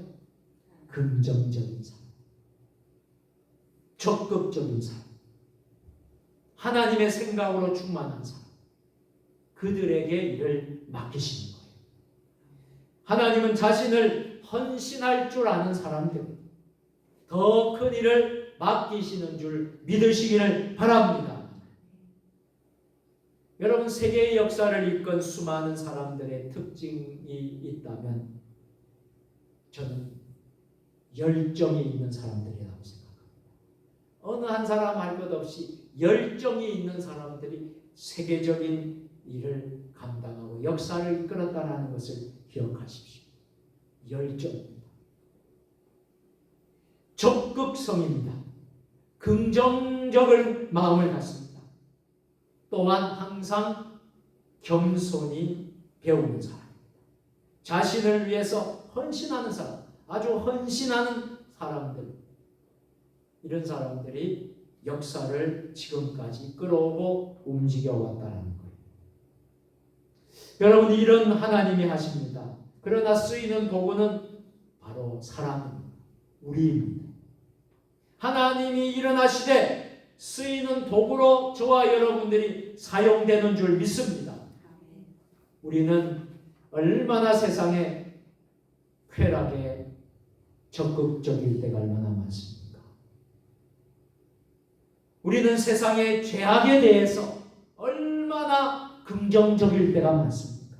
긍정적인 사람, 적극적인 사람, 하나님의 생각으로 충만한 사람, 그들에게 일을 맡기시는 거예요. 하나님은 자신을 헌신할 줄 아는 사람들, 더 큰 일을 맡기시는 줄 믿으시기를 바랍니다. 여러분, 세계의 역사를 이끈 수많은 사람들의 특징이 있다면 저는 열정이 있는 사람들이라고 생각합니다. 어느 한 사람 할 것 없이 열정이 있는 사람들이 세계적인 일을 감당하고 역사를 이끌었다는 것을 기억하십시오. 열정입니다. 적극성입니다. 긍정적인 마음을 갖습니다. 또한 항상 겸손히 배우는 사람입니다. 자신을 위해서 헌신하는 사람, 아주 헌신하는 사람들, 이런 사람들이 역사를 지금까지 끌어오고 움직여왔다는 거예요. 여러분, 이런 하나님이 하십니다. 그러나 쓰이는 도구는 바로 사람입니다. 우리입니다. 하나님이 일어나시되 쓰이는 도구로 저와 여러분들이 사용되는 줄 믿습니다. 우리는 얼마나 세상에 쾌락에 적극적일 때가 얼마나 많습니까? 우리는 세상의 죄악에 대해서 얼마나 긍정적일 때가 많습니까?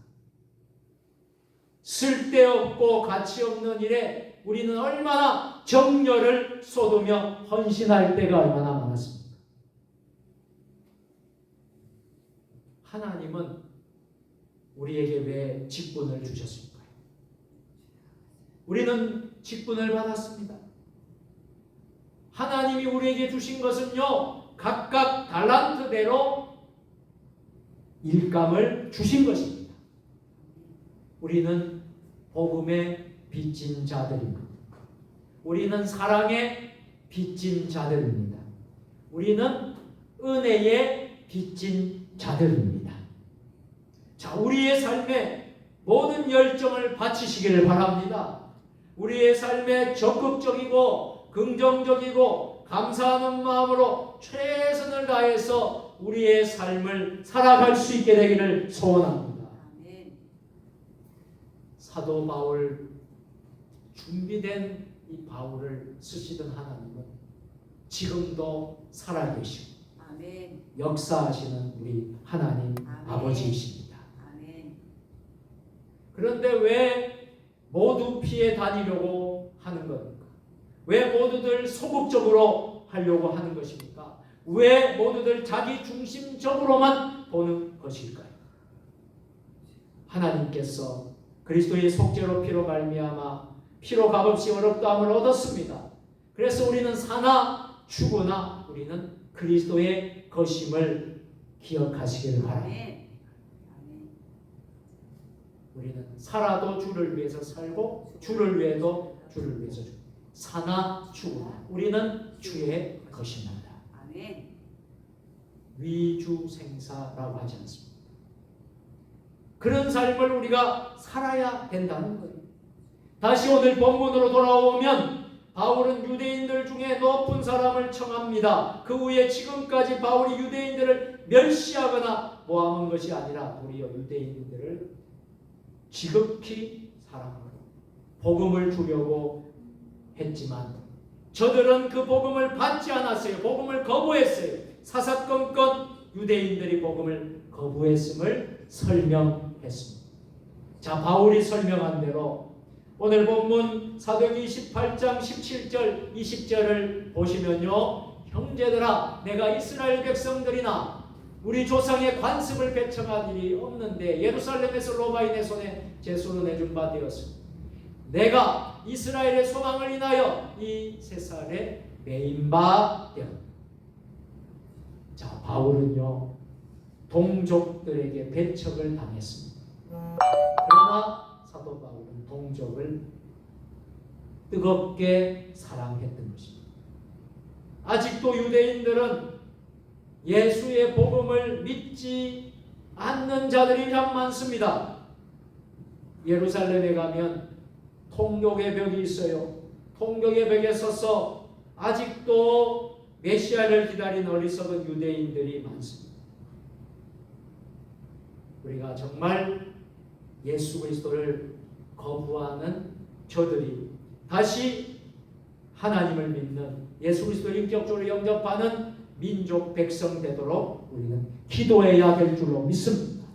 쓸데없고 가치없는 일에 우리는 얼마나 정열을 쏟으며 헌신할 때가 얼마나 많았습니까? 하나님은 우리에게 왜 직분을 주셨을까요? 우리는 직분을 받았습니다. 하나님이 우리에게 주신 것은요, 각각 달란트대로 일감을 주신 것입니다. 우리는 복음의 빚진 자들입니다. 우리는 사랑의 빚진 자들입니다. 우리는 은혜의 빚진 자들입니다. 자, 우리의 삶에 모든 열정을 바치시기를 바랍니다. 우리의 삶에 적극적이고 긍정적이고 감사하는 마음으로 최선을 다해서 우리의 삶을 살아갈 수 있게 되기를 소원합니다. 사도 바울, 준비된 이 바울을 쓰시던 하나님은 지금도 살아계시고 역사하시는 우리 하나님 아버지이십니다. 그런데 왜 모두 피해 다니려고 하는 겁니까? 왜 모두들 소극적으로 하려고 하는 것입니까? 왜 모두들 자기 중심적으로만 보는 것일까요? 하나님께서 그리스도의 속죄로 피로 말미암아 피로 값없이 어렵다함을 얻었습니다. 그래서 우리는 사나 죽으나 우리는 그리스도의 것임을 기억하시기를 바랍니다. 우리는 살아도 주를 위해서 살고 주를 위해도 주를 위해서 죽고 사나 죽으나 우리는 주의 것입니다. 위주생사라고 하지 않습니다. 그런 삶을 우리가 살아야 된다는 거예요. 다시 오늘 본문으로 돌아오면 바울은 유대인들 중에 높은 사람을 청합니다. 그 후에 지금까지 바울이 유대인들을 멸시하거나 모함한 것이 아니라 도리어 유대인들을 지극히 사랑하고 복음을 주려고 했지만 저들은 그 복음을 받지 않았어요. 복음을 거부했어요. 사사건건 유대인들이 복음을 거부했음을 설명했습니다. 자, 바울이 설명한 대로 오늘 본문 사도행전 28장 17절 20절을 보시면요, 형제들아, 내가 이스라엘 백성들이나 우리 조상의 관습을 배척한 일이 없는데 예루살렘에서 로마인의 손에 제수로 내준 바 되었습니다. 내가 이스라엘의 소망을 인하여 이 세살에 매인 바 되었다. 자, 바울은요, 동족들에게 배척을 당했습니다. 그러나 사도 바울은 동족을 뜨겁게 사랑했던 것입니다. 아직도 유대인들은 예수의 복음을 믿지 않는 자들이 참 많습니다. 예루살렘에 가면 통곡의 벽이 있어요. 통곡의 벽에 서서 아직도 메시아를 기다린 어리석은 유대인들이 많습니다. 우리가 정말 예수 그리스도를 거부하는 저들이 다시 하나님을 믿는 예수 그리스도를 인격적으로 영접하는 민족 백성 되도록 우리는 기도해야 될 줄로 믿습니다.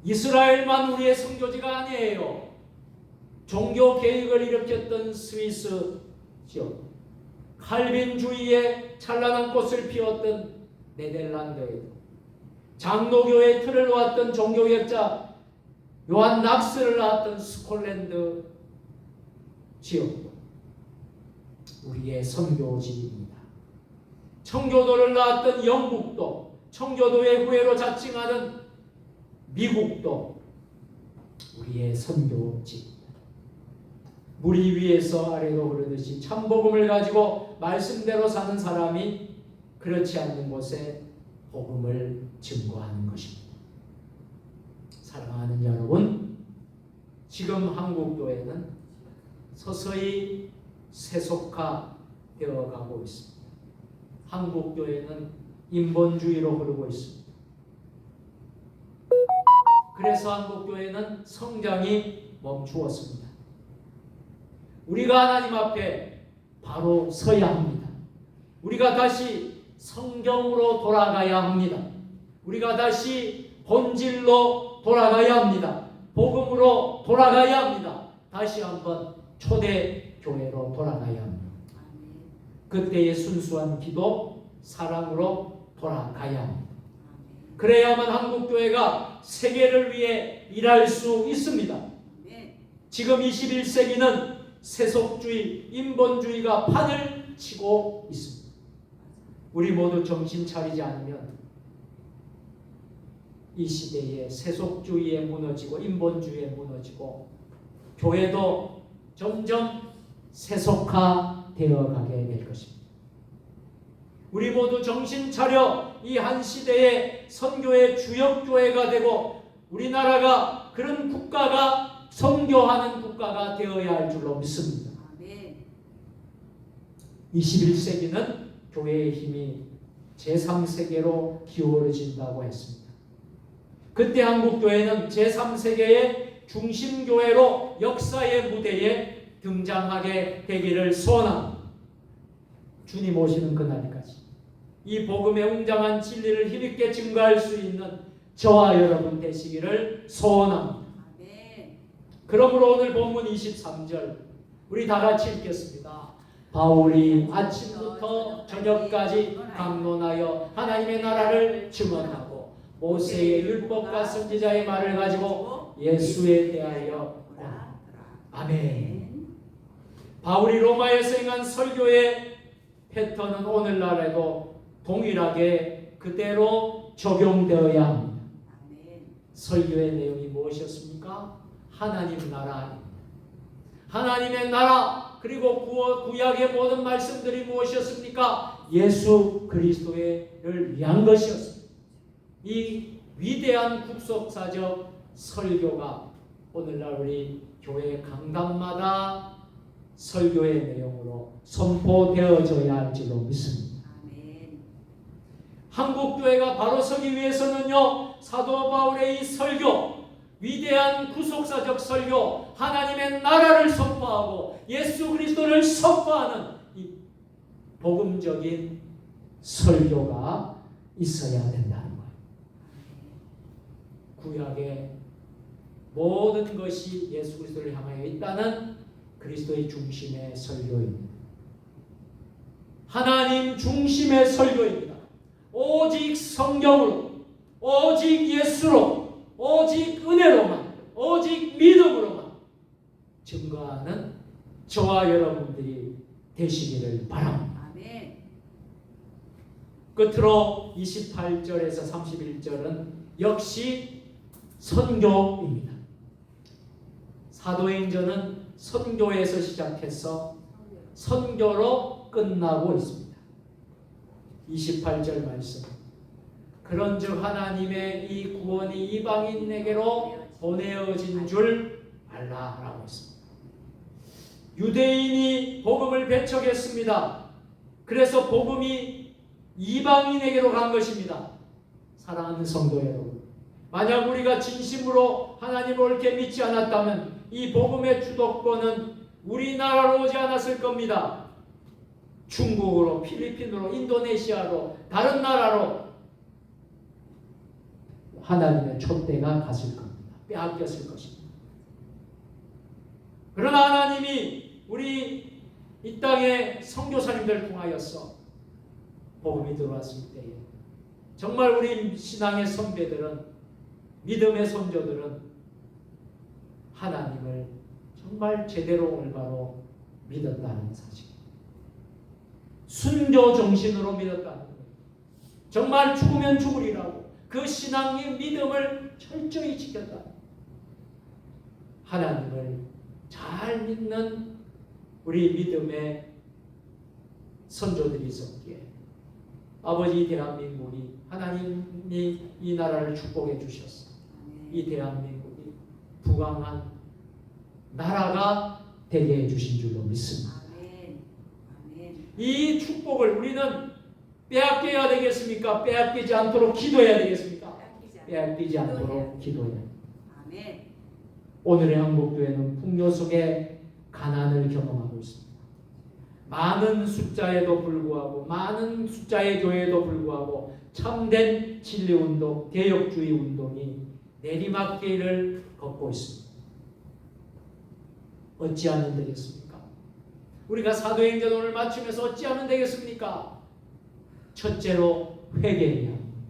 이스라엘만 우리의 선교지가 아니에요. 종교 개혁을 일으켰던 스위스 지역, 칼빈주의의 찬란한 꽃을 피웠던 네덜란드에도, 장로교의 틀을 놓았던 종교개혁자 요한 낙스를 낳았던 스콜랜드 지역도 우리의 선교지입니다. 청교도를 낳았던 영국도, 청교도의 후예로 자칭하는 미국도 우리의 선교지입니다. 물이 위에서 아래로 흐르듯이 참복음을 가지고 말씀대로 사는 사람이 그렇지 않는 곳에 복음을 증거하는 것입니다. 사랑하는 여러분, 지금 한국교회는 서서히 세속화되어 가고 있습니다. 한국교회는 인본주의로 흐르고 있습니다. 그래서 한국교회는 성장이 멈추었습니다. 우리가 하나님 앞에 바로 서야 합니다. 우리가 다시 성경으로 돌아가야 합니다. 우리가 다시 본질로 돌아가야 합니다. 복음으로 돌아가야 합니다. 다시 한번 초대교회로 돌아가야 합니다. 그때의 순수한 기도, 사랑으로 돌아가야 합니다. 그래야만 한국교회가 세계를 위해 일할 수 있습니다. 지금 21세기는 세속주의, 인본주의가 판을 치고 있습니다. 우리 모두 정신 차리지 않으면 이 시대에 세속주의에 무너지고 인본주의에 무너지고 교회도 점점 세속화되어 가게 될 것입니다. 우리 모두 정신 차려 이 한 시대의 선교의 주역교회가 되고 우리나라가 그런 국가가 선교하는 국가가 되어야 할 줄로 믿습니다. 21세기는 교회의 힘이 제3세계로 기울어진다고 했습니다. 그때 한국교회는 제3세계의 중심교회로 역사의 무대에 등장하게 되기를 소원합니다. 주님 오시는 그날까지 이 복음의 웅장한 진리를 힘있게 증거할 수 있는 저와 여러분 되시기를 소원합니다. 그러므로 오늘 본문 23절 우리 다 같이 읽겠습니다. 바울이 아침부터 저녁까지 강론하여 하나님의 나라를 증언하고 모세의 율법과 선지자의 말을 가지고 예수에 대하여 아멘. 바울이 로마에서 행한 설교의 패턴은 오늘날에도 동일하게 그대로 적용되어야 합니다. 설교의 내용이 무엇이었습니까? 하나님 나라입니다. 하나님의 나라, 그리고 구약의 모든 말씀들이 무엇이었습니까? 예수 그리스도를 위한 것이었습니다. 이 위대한 국속사적 설교가 오늘날 우리 교회 강단마다 설교의 내용으로 선포되어져야 할지로 믿습니다. 한국교회가 바로 서기 위해서는요, 사도 바울의 이 설교, 위대한 구속사적 설교, 하나님의 나라를 선포하고 예수 그리스도를 선포하는 이 복음적인 설교가 있어야 된다는 거예요. 구약의 모든 것이 예수 그리스도를 향하여 있다는 그리스도의 중심의 설교입니다. 하나님 중심의 설교입니다. 오직 성경으로, 오직 예수로, 오직 은혜로만, 오직 믿음으로만 증거하는 저와 여러분들이 되시기를 바랍니다. 아멘. 끝으로 28절에서 31절은 역시 선교입니다. 사도행전은 선교에서 시작해서 선교로 끝나고 있습니다. 28절 말씀. 그런즉 하나님의 이 구원이 이방인에게로 보내어진 줄 알라라고 했습니다. 유대인이 복음을 배척했습니다. 그래서 복음이 이방인에게로 간 것입니다. 사랑하는 성도 여러분, 만약 우리가 진심으로 하나님을 옳게 믿지 않았다면 이 복음의 주도권은 우리나라로 오지 않았을 겁니다. 중국으로, 필리핀으로, 인도네시아로, 다른 나라로 하나님의 촛대가 갔을 겁니다. 빼앗겼을 것입니다. 그러나 하나님이 우리 이 땅의 선교사님들 통하여서 복음이 들어왔을 때에 정말 우리 신앙의 선배들은, 믿음의 선조들은 하나님을 정말 제대로 올바로 믿었다는 사실, 순교 정신으로 믿었다는 거예요. 정말 죽으면 죽으리라고 그 신앙의 믿음을 철저히 지켰다. 하나님을 잘 믿는 우리 믿음의 선조들이 있었기에 아버지 대한민국이, 하나님이 이 나라를 축복해 주셨어. 이 대한민국이 부강한 나라가 되게 해주신 줄로 믿습니다. 이 축복을 우리는 빼앗겨야 되겠습니까? 빼앗기지 않도록 기도해야 되겠습니까? 빼앗기지 않도록 기도해야 됩니다. 오늘의 한국교회는 풍요 속에 가난을 경험하고 있습니다. 많은 숫자에도 불구하고, 많은 숫자의 교회에도 불구하고 참된 진리운동, 개혁주의 운동이 내리막길을 걷고 있습니다. 어찌하면 되겠습니까? 우리가 사도행전 오늘 마치면서 어찌하면 되겠습니까? 첫째로 회개해야 합니다.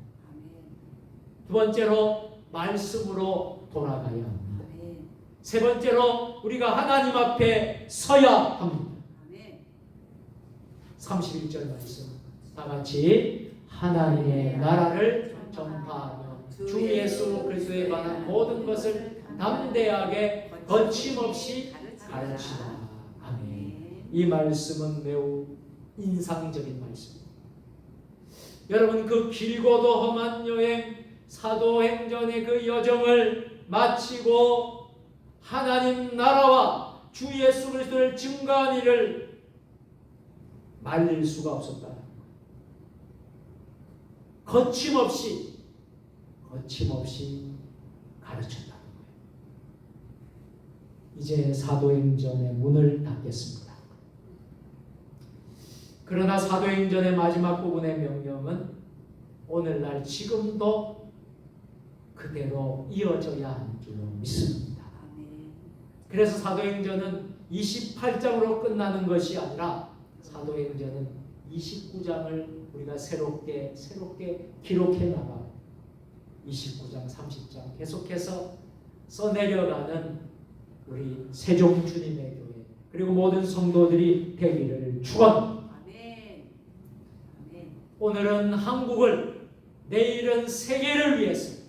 두 번째로 말씀으로 돌아가야 합니다. 세 번째로 우리가 하나님 앞에 서야 합니다. 31절 말씀 다 같이 하나님의 나라를 전파하며 주 예수 그리스도에 관한 모든 것을 담대하게 거침없이 가르치라. 아멘. 이 말씀은 매우 인상적인 말씀입니다. 여러분, 그 길고도 험한 여행, 사도행전의 그 여정을 마치고 하나님 나라와 주 예수 그리스도를 증거한 일을 말릴 수가 없었다. 거침없이 가르쳤다는 거예요. 이제 사도행전의 문을 닫겠습니다. 그러나 사도행전의 마지막 부분의 명령은 오늘날 지금도 그대로 이어져야 하는 줄로 믿습니다. 그래서 사도행전은 28장으로 끝나는 것이 아니라 사도행전은 29장을 우리가 새롭게 기록해 나가고 29장, 30장 계속해서 써내려가는 우리 세종 주님의 교회, 그리고 모든 성도들이 되기를 축원합니다. 오늘은 한국을, 내일은 세계를 위해서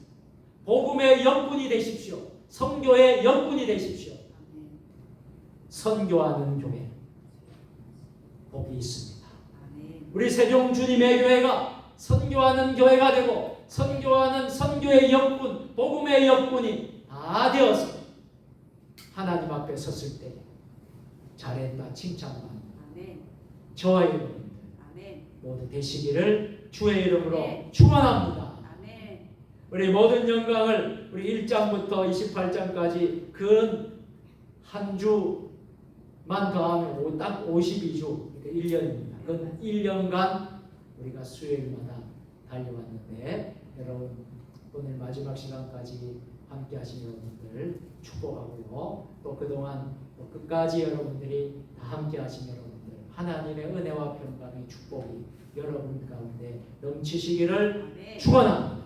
복음의 역군이 되십시오. 선교의 역군이 되십시오. 선교하는 교회 복이 있습니다. 우리 세종 주님의 교회가 선교하는 교회가 되고 선교하는 선교의 역군, 복음의 역군이 다 되어서 하나님 앞에 섰을 때 잘했다 칭찬받는 저와 여러분들 모두 되시기를 주의 이름으로 축원합니다. 우리 모든 영광을 우리 1장부터 28장까지 근 한 주만 더하면 딱 52주, 그러니까 1년입니다. 그 1년간 우리가 수요일마다 달려왔는데 여러분 오늘 마지막 시간까지 함께 하신 여러분들 축복하고요. 또 그동안 또 끝까지 여러분들이 다 함께 하신 여러분들 하나님의 은혜와 평강의 축복이 여러분 가운데 넘치시기를 축원합니다.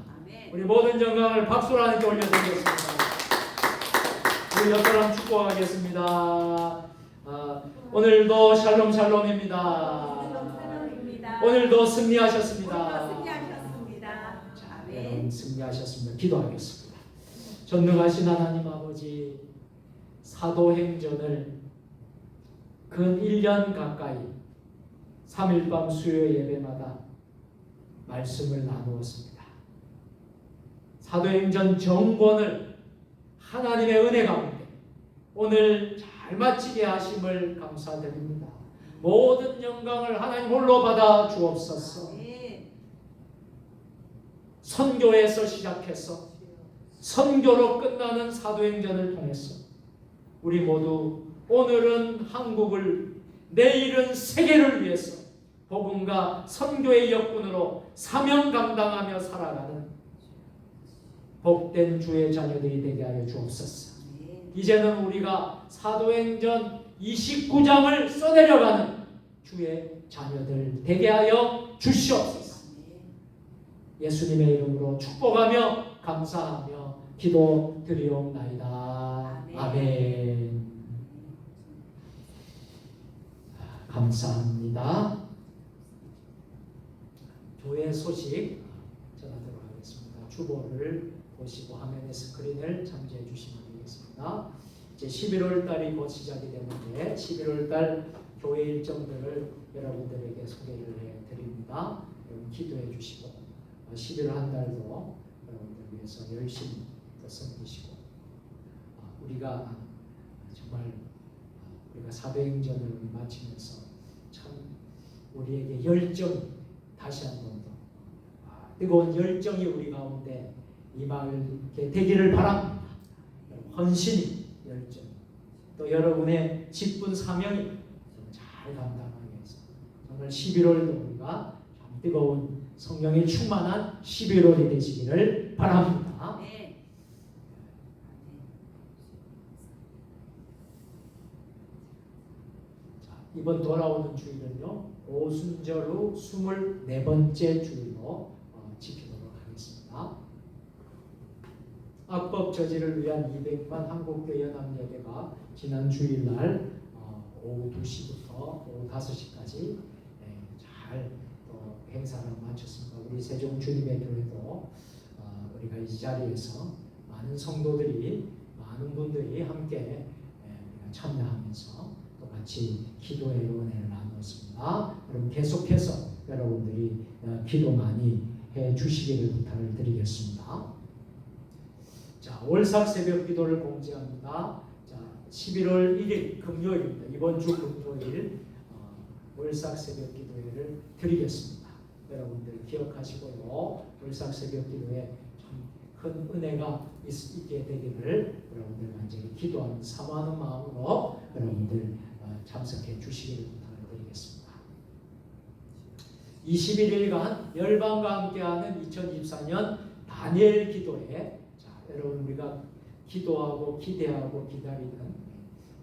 우리 모든 영광을 박수로 하나님께 올려드리겠습니다. 우리 옆 사람 축복하겠습니다. 오늘도 샬롬 샬롬입니다. 오늘도 승리하셨습니다. 자, 여러분 승리하셨습니다. 기도하겠습니다. 전능하신 하나님 아버지, 사도행전을 근 1년 가까이 3일 밤 수요 예배마다 말씀을 나누었습니다. 사도행전 정권을 하나님의 은혜 가운데 오늘 잘 마치게 하심을 감사드립니다. 모든 영광을 하나님 홀로 받아 주옵소서. 선교에서 시작해서 선교로 끝나는 사도행전을 통해서 우리 모두 오늘은 한국을, 내일은 세계를 위해서 복음과 선교의 역군으로 사명 감당하며 살아가는 복된 주의 자녀들이 되게 하여 주옵소서. 이제는 우리가 사도행전 29장을 써내려가는 주의 자녀들 되게 하여 주시옵소서. 예수님의 이름으로 축복하며 감사하며 기도 드리옵나이다. 아멘. 감사합니다. 교회 소식 전하도록 하겠습니다. 주보를 보시고 화면의 스크린을 참조해 주시면 되겠습니다. 이제 11월 달이 곧 시작이 되는데 11월 달 교회 일정들을 여러분들에게 소개를 해 드립니다. 여러분 기도해 주시고 11월 한 달도 여러분들 위해서 열심히 섬기시고 우리가 정말 우리가 사도행전을 마치면서 참 우리에게 열정 다시 한 번 더 뜨거운 열정이 우리 가운데 임하게 되기를 바랍니다. 헌신이 열정 또 여러분의 직분 사명이 잘 감당하기 위해서 정말 11월도 우리가 참 뜨거운 성령이 충만한 11월이 되시기를 바랍니다. 자, 이번 돌아오는 주일은요 오순절 후 24번째 주일로 지키도록 하겠습니다. 악법 저지를 위한 200만 한국교회 연합예배가 지난 주일날 오후 2시부터 오후 5시까지 잘 행사를 마쳤습니다. 우리 세종 주님의 교회도 우리가 이 자리에서 많은 성도들이 많은 분들이 함께 참여하면서 또 같이 기도의 은혜를 나누었습니다. 여러분 계속해서 여러분들이 기도 많이 해 주시기를 부탁을 드리겠습니다. 자, 월삭 새벽 기도를 공지합니다. 자, 11월 1일 금요일입니다. 이번 주 금요일 월삭 새벽 기도회를 드리겠습니다. 여러분들 기억하시고요. 월삭 새벽 기도회 참 큰 은혜가 있게 되기를 여러분들 간절히 기도하는 사모하는 마음으로 여러분들 참석해 주시기를 부탁을 드리겠습니다. 21일간 열방과 함께하는 2024년 다니엘 기도회. 자, 여러분 우리가 기도하고 기대하고 기다리는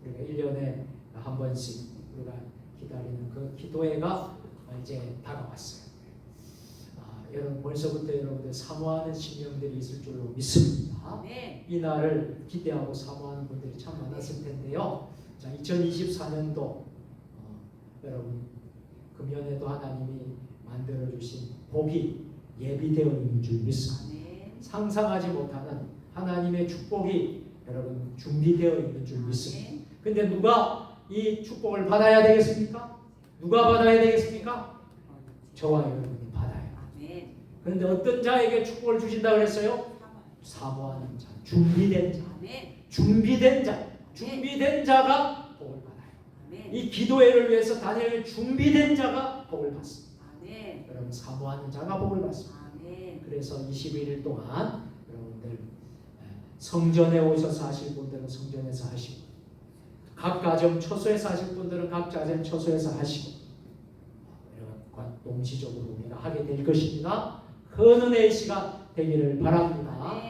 우리가 1년에 한 번씩 우리가 기다리는 그 기도회가 이제 다가왔어요. 여러분 벌써부터 여러분들 사모하는 심령들이 있을 줄로 믿습니다. 네. 이 날을 기대하고 사모하는 분들이 참 많았을 텐데요. 자, 2024년도 여러분 금년에도 하나님이 만들어 주신 복이 예비되어 있는 줄 믿습니다. 네. 상상하지 못하는 하나님의 축복이 여러분 준비되어 있는 줄 믿습니다. 근데 누가 이 축복을 받아야 되겠습니까? 누가 받아야 되겠습니까? 저와 여러분이 받아야. 그런데 어떤 자에게 축복을 주신다 그랬어요? 사모하는 자, 준비된 자, 준비된 자, 준비된 자가 복을 받아요. 이 기도회를 위해서 다니엘 준비된 자가 복을 받습니다. 여러분 사모하는 자가 복을 받습니다. 그래서 21일 동안 여러분들 성전에 오셔서 하실 분들은 성전에서 하시고, 각 가정 처소에서 하실 분들은 각 가정 처소에서 하시고, 동시적으로 우리가 하게 될 것입니다. 큰 은혜의 시간 되기를 바랍니다.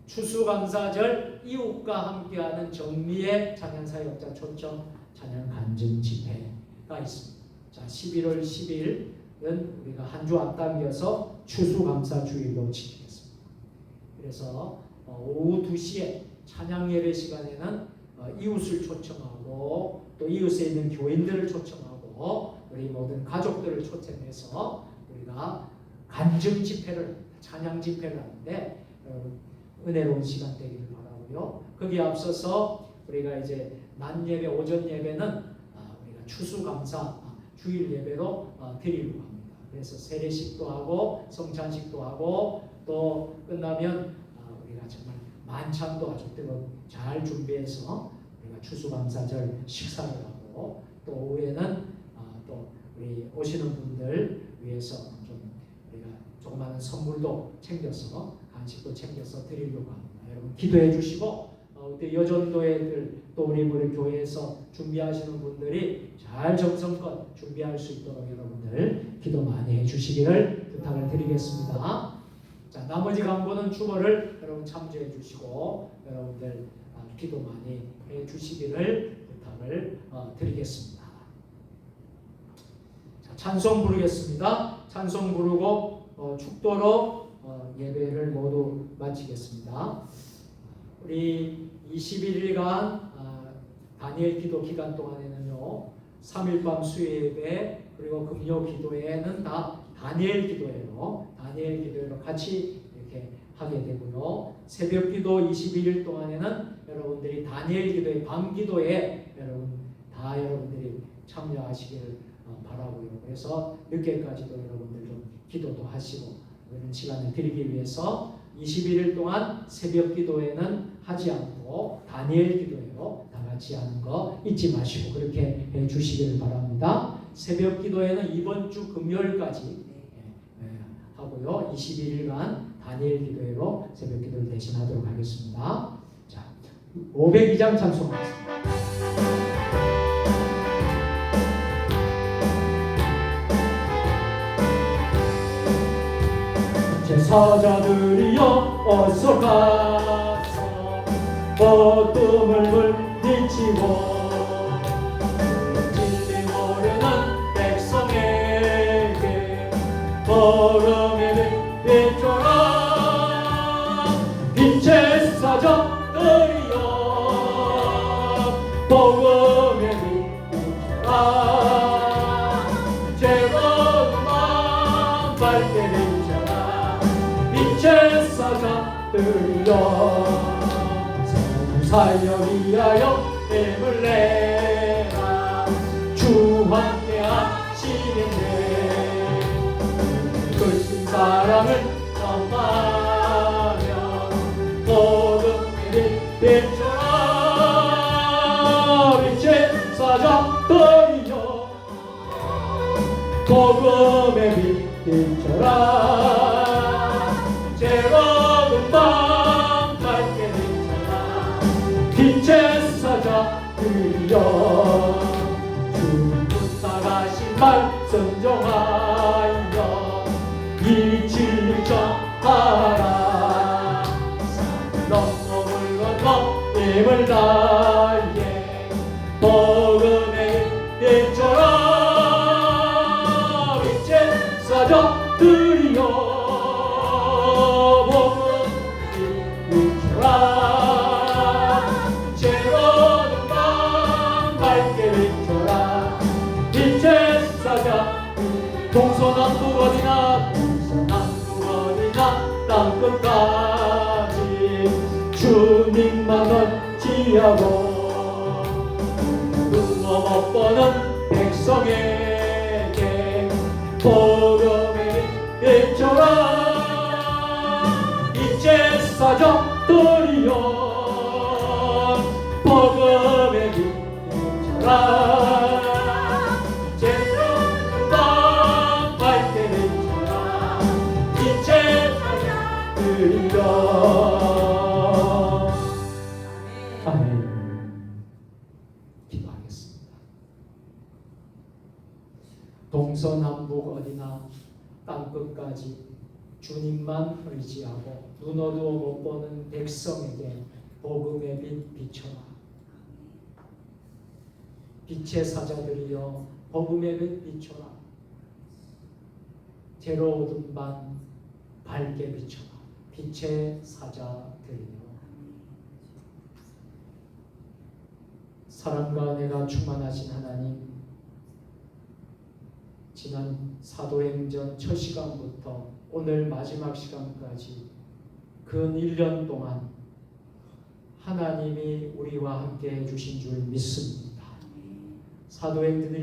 추수감사절 이웃과 함께하는 정리의 찬양사역자 초청 찬양 간증 집회가 있습니다. 자, 11월 10일은 우리가 한 주 앞당겨서 추수감사주일로 지키겠습니다. 그래서 오후 2시에 찬양 예배 시간에는 이웃을 초청하고 또 이웃에 있는 교인들을 초청하고 우리 모든 가족들을 초청해서 우리가 간증 집회를, 찬양 집회를 하는데 은혜로운 시간 되기를 바라고요. 거기에 앞서서 우리가 이제 낮 예배, 오전 예배는 우리가 추수감사 주일 예배로 드리려고 합니다. 그래서 세례식도 하고 성찬식도 하고 또 끝나면 우리가 정말 만찬도 아주 뜨겁게 잘 준비해서 우리가 추수감사절 식사를 하고 또 오후에는 또 우리 오시는 분들 위해서 좀 우리가 조그마한 선물도 챙겨서 간식도 챙겨서 드리려고 합니다. 여러분 기도해 주시고 우리 여전도회들 또 우리 교회에서 준비하시는 분들이 잘 정성껏 준비할 수 있도록 여러분들 기도 많이 해주시기를 부탁을 드리겠습니다. 자, 나머지 강보는 주보를 여러분 참조해 주시고 여러분들 기도 많이 해주시기를 부탁을 드리겠습니다. 자, 찬송 부르겠습니다. 찬송 부르고 축도로 예배를 모두 마치겠습니다. 우리 21일간 다니엘 기도 기간 동안에는요 3일 밤 수요 예배 그리고 금요 기도회는 다 다니엘 기도회로 같이 이렇게 하게 되고요. 새벽 기도 21일 동안에는 여러분들이 다니엘 기도회 밤 기도에 여러분들이 참여하시기를 바라고요. 그래서 늦게까지도 여러분들 좀 기도도 하시고 이런 시간을 드리기 위해서 21일 동안 새벽 기도회는 하지 않고 다니엘 기도회로 다 같이 하는 거 잊지 마시고 그렇게 해 주시기를 바랍니다. 새벽 기도회는 이번 주 금요일까지 하고요. 21일간 다니엘 기도회로 새벽 기도를 대신하도록 하겠습니다. 자, 502장 찬송하겠습니다. 제사자들이여 어서 가서 어둠을 물리치고 진리 모르는 백성에게 복음의 비춰라. 빛의 사자들이여 복음의 비춰라. 죄로운 마음 밝게 빛의 사자들이여 사역 위하여 힘을 내라. 주 함께 하시겠네. 크신 사랑을 전하며 복음을 비춰라. 빛의 사자들이여 복음의 빛 비춰라. 새로운 밤 밝게 비춰라. 빛의 사자들이여 주부터 가신 말씀 정하여 이 진리 전하라. 넘어물 건너 힘을 다해 복음에 비춰라. 빛의 사자들이여 죄로운 밤 밝게 비춰라. 빛의 사자 동서남북어디나 땅끝까지 주님만을 지하고 눈먼 못 보는 백성에게 복음을 비춰라. 빛의 사자들이여 복음의 비춰라. 죄로운 밤 밝게 비춰라. 동서남북 어디나 땅끝까지 주님만 의지하고 눈어도 못 보는 백성에게 복음의 빛 비춰라. 빛의 사자들이여 복음의 빛 비춰라. 죄로 어둠 반 밝게 비춰라. 빛의 사자들이여. 사랑과 은혜가 충만하신 하나님, 지난 사도행전 첫 시간부터 오늘 마지막 시간까지 근 1년 동안 하나님이 우리와 함께 해주신 줄 믿습니다. 사도행전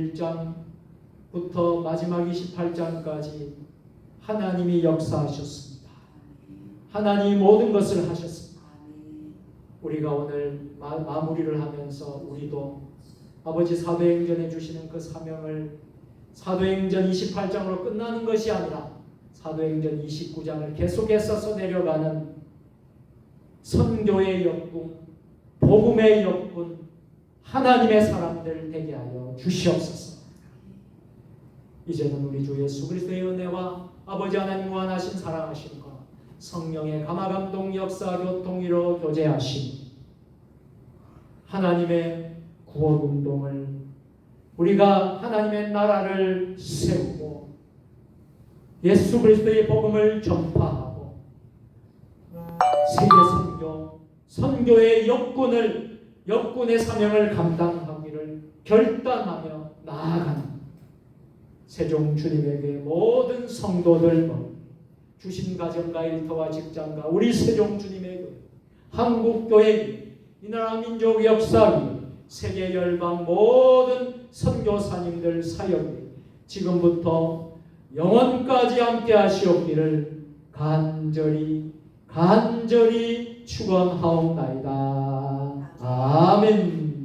1장부터 마지막 28장까지 하나님이 역사하셨습니다. 하나님이 모든 것을 하셨습니다. 우리가 오늘 마무리를 하면서 우리도 아버지 사도행전에 주시는 그 사명을 사도행전 28장으로 끝나는 것이 아니라 사도행전 29장을 계속해서 써내려가는 선교의 역군, 복음의 역군, 하나님의 사람들 되게 하여 주시옵소서. 이제는 우리 주 예수 그리스도의 은혜와 아버지 하나님 무한하신 사랑하심과 성령의 감화감동 역사 교통이로 교제하심, 하나님의 구원운동을 우리가 하나님의 나라를 세우고 예수 그리스도의 복음을 전파하고 세계 선교의 역군의 사명을 감당하기를 결단하며 나아가는 세종 주님에게 모든 성도들 주신 가정과 일터와 직장과 우리 세종 주님의 교회, 한국교회, 이 나라 민족 역사위, 세계 열방 모든 선교사님들 사역이 지금부터 영원까지 함께 하시옵기를 간절히 축원하옵나이다. 아멘.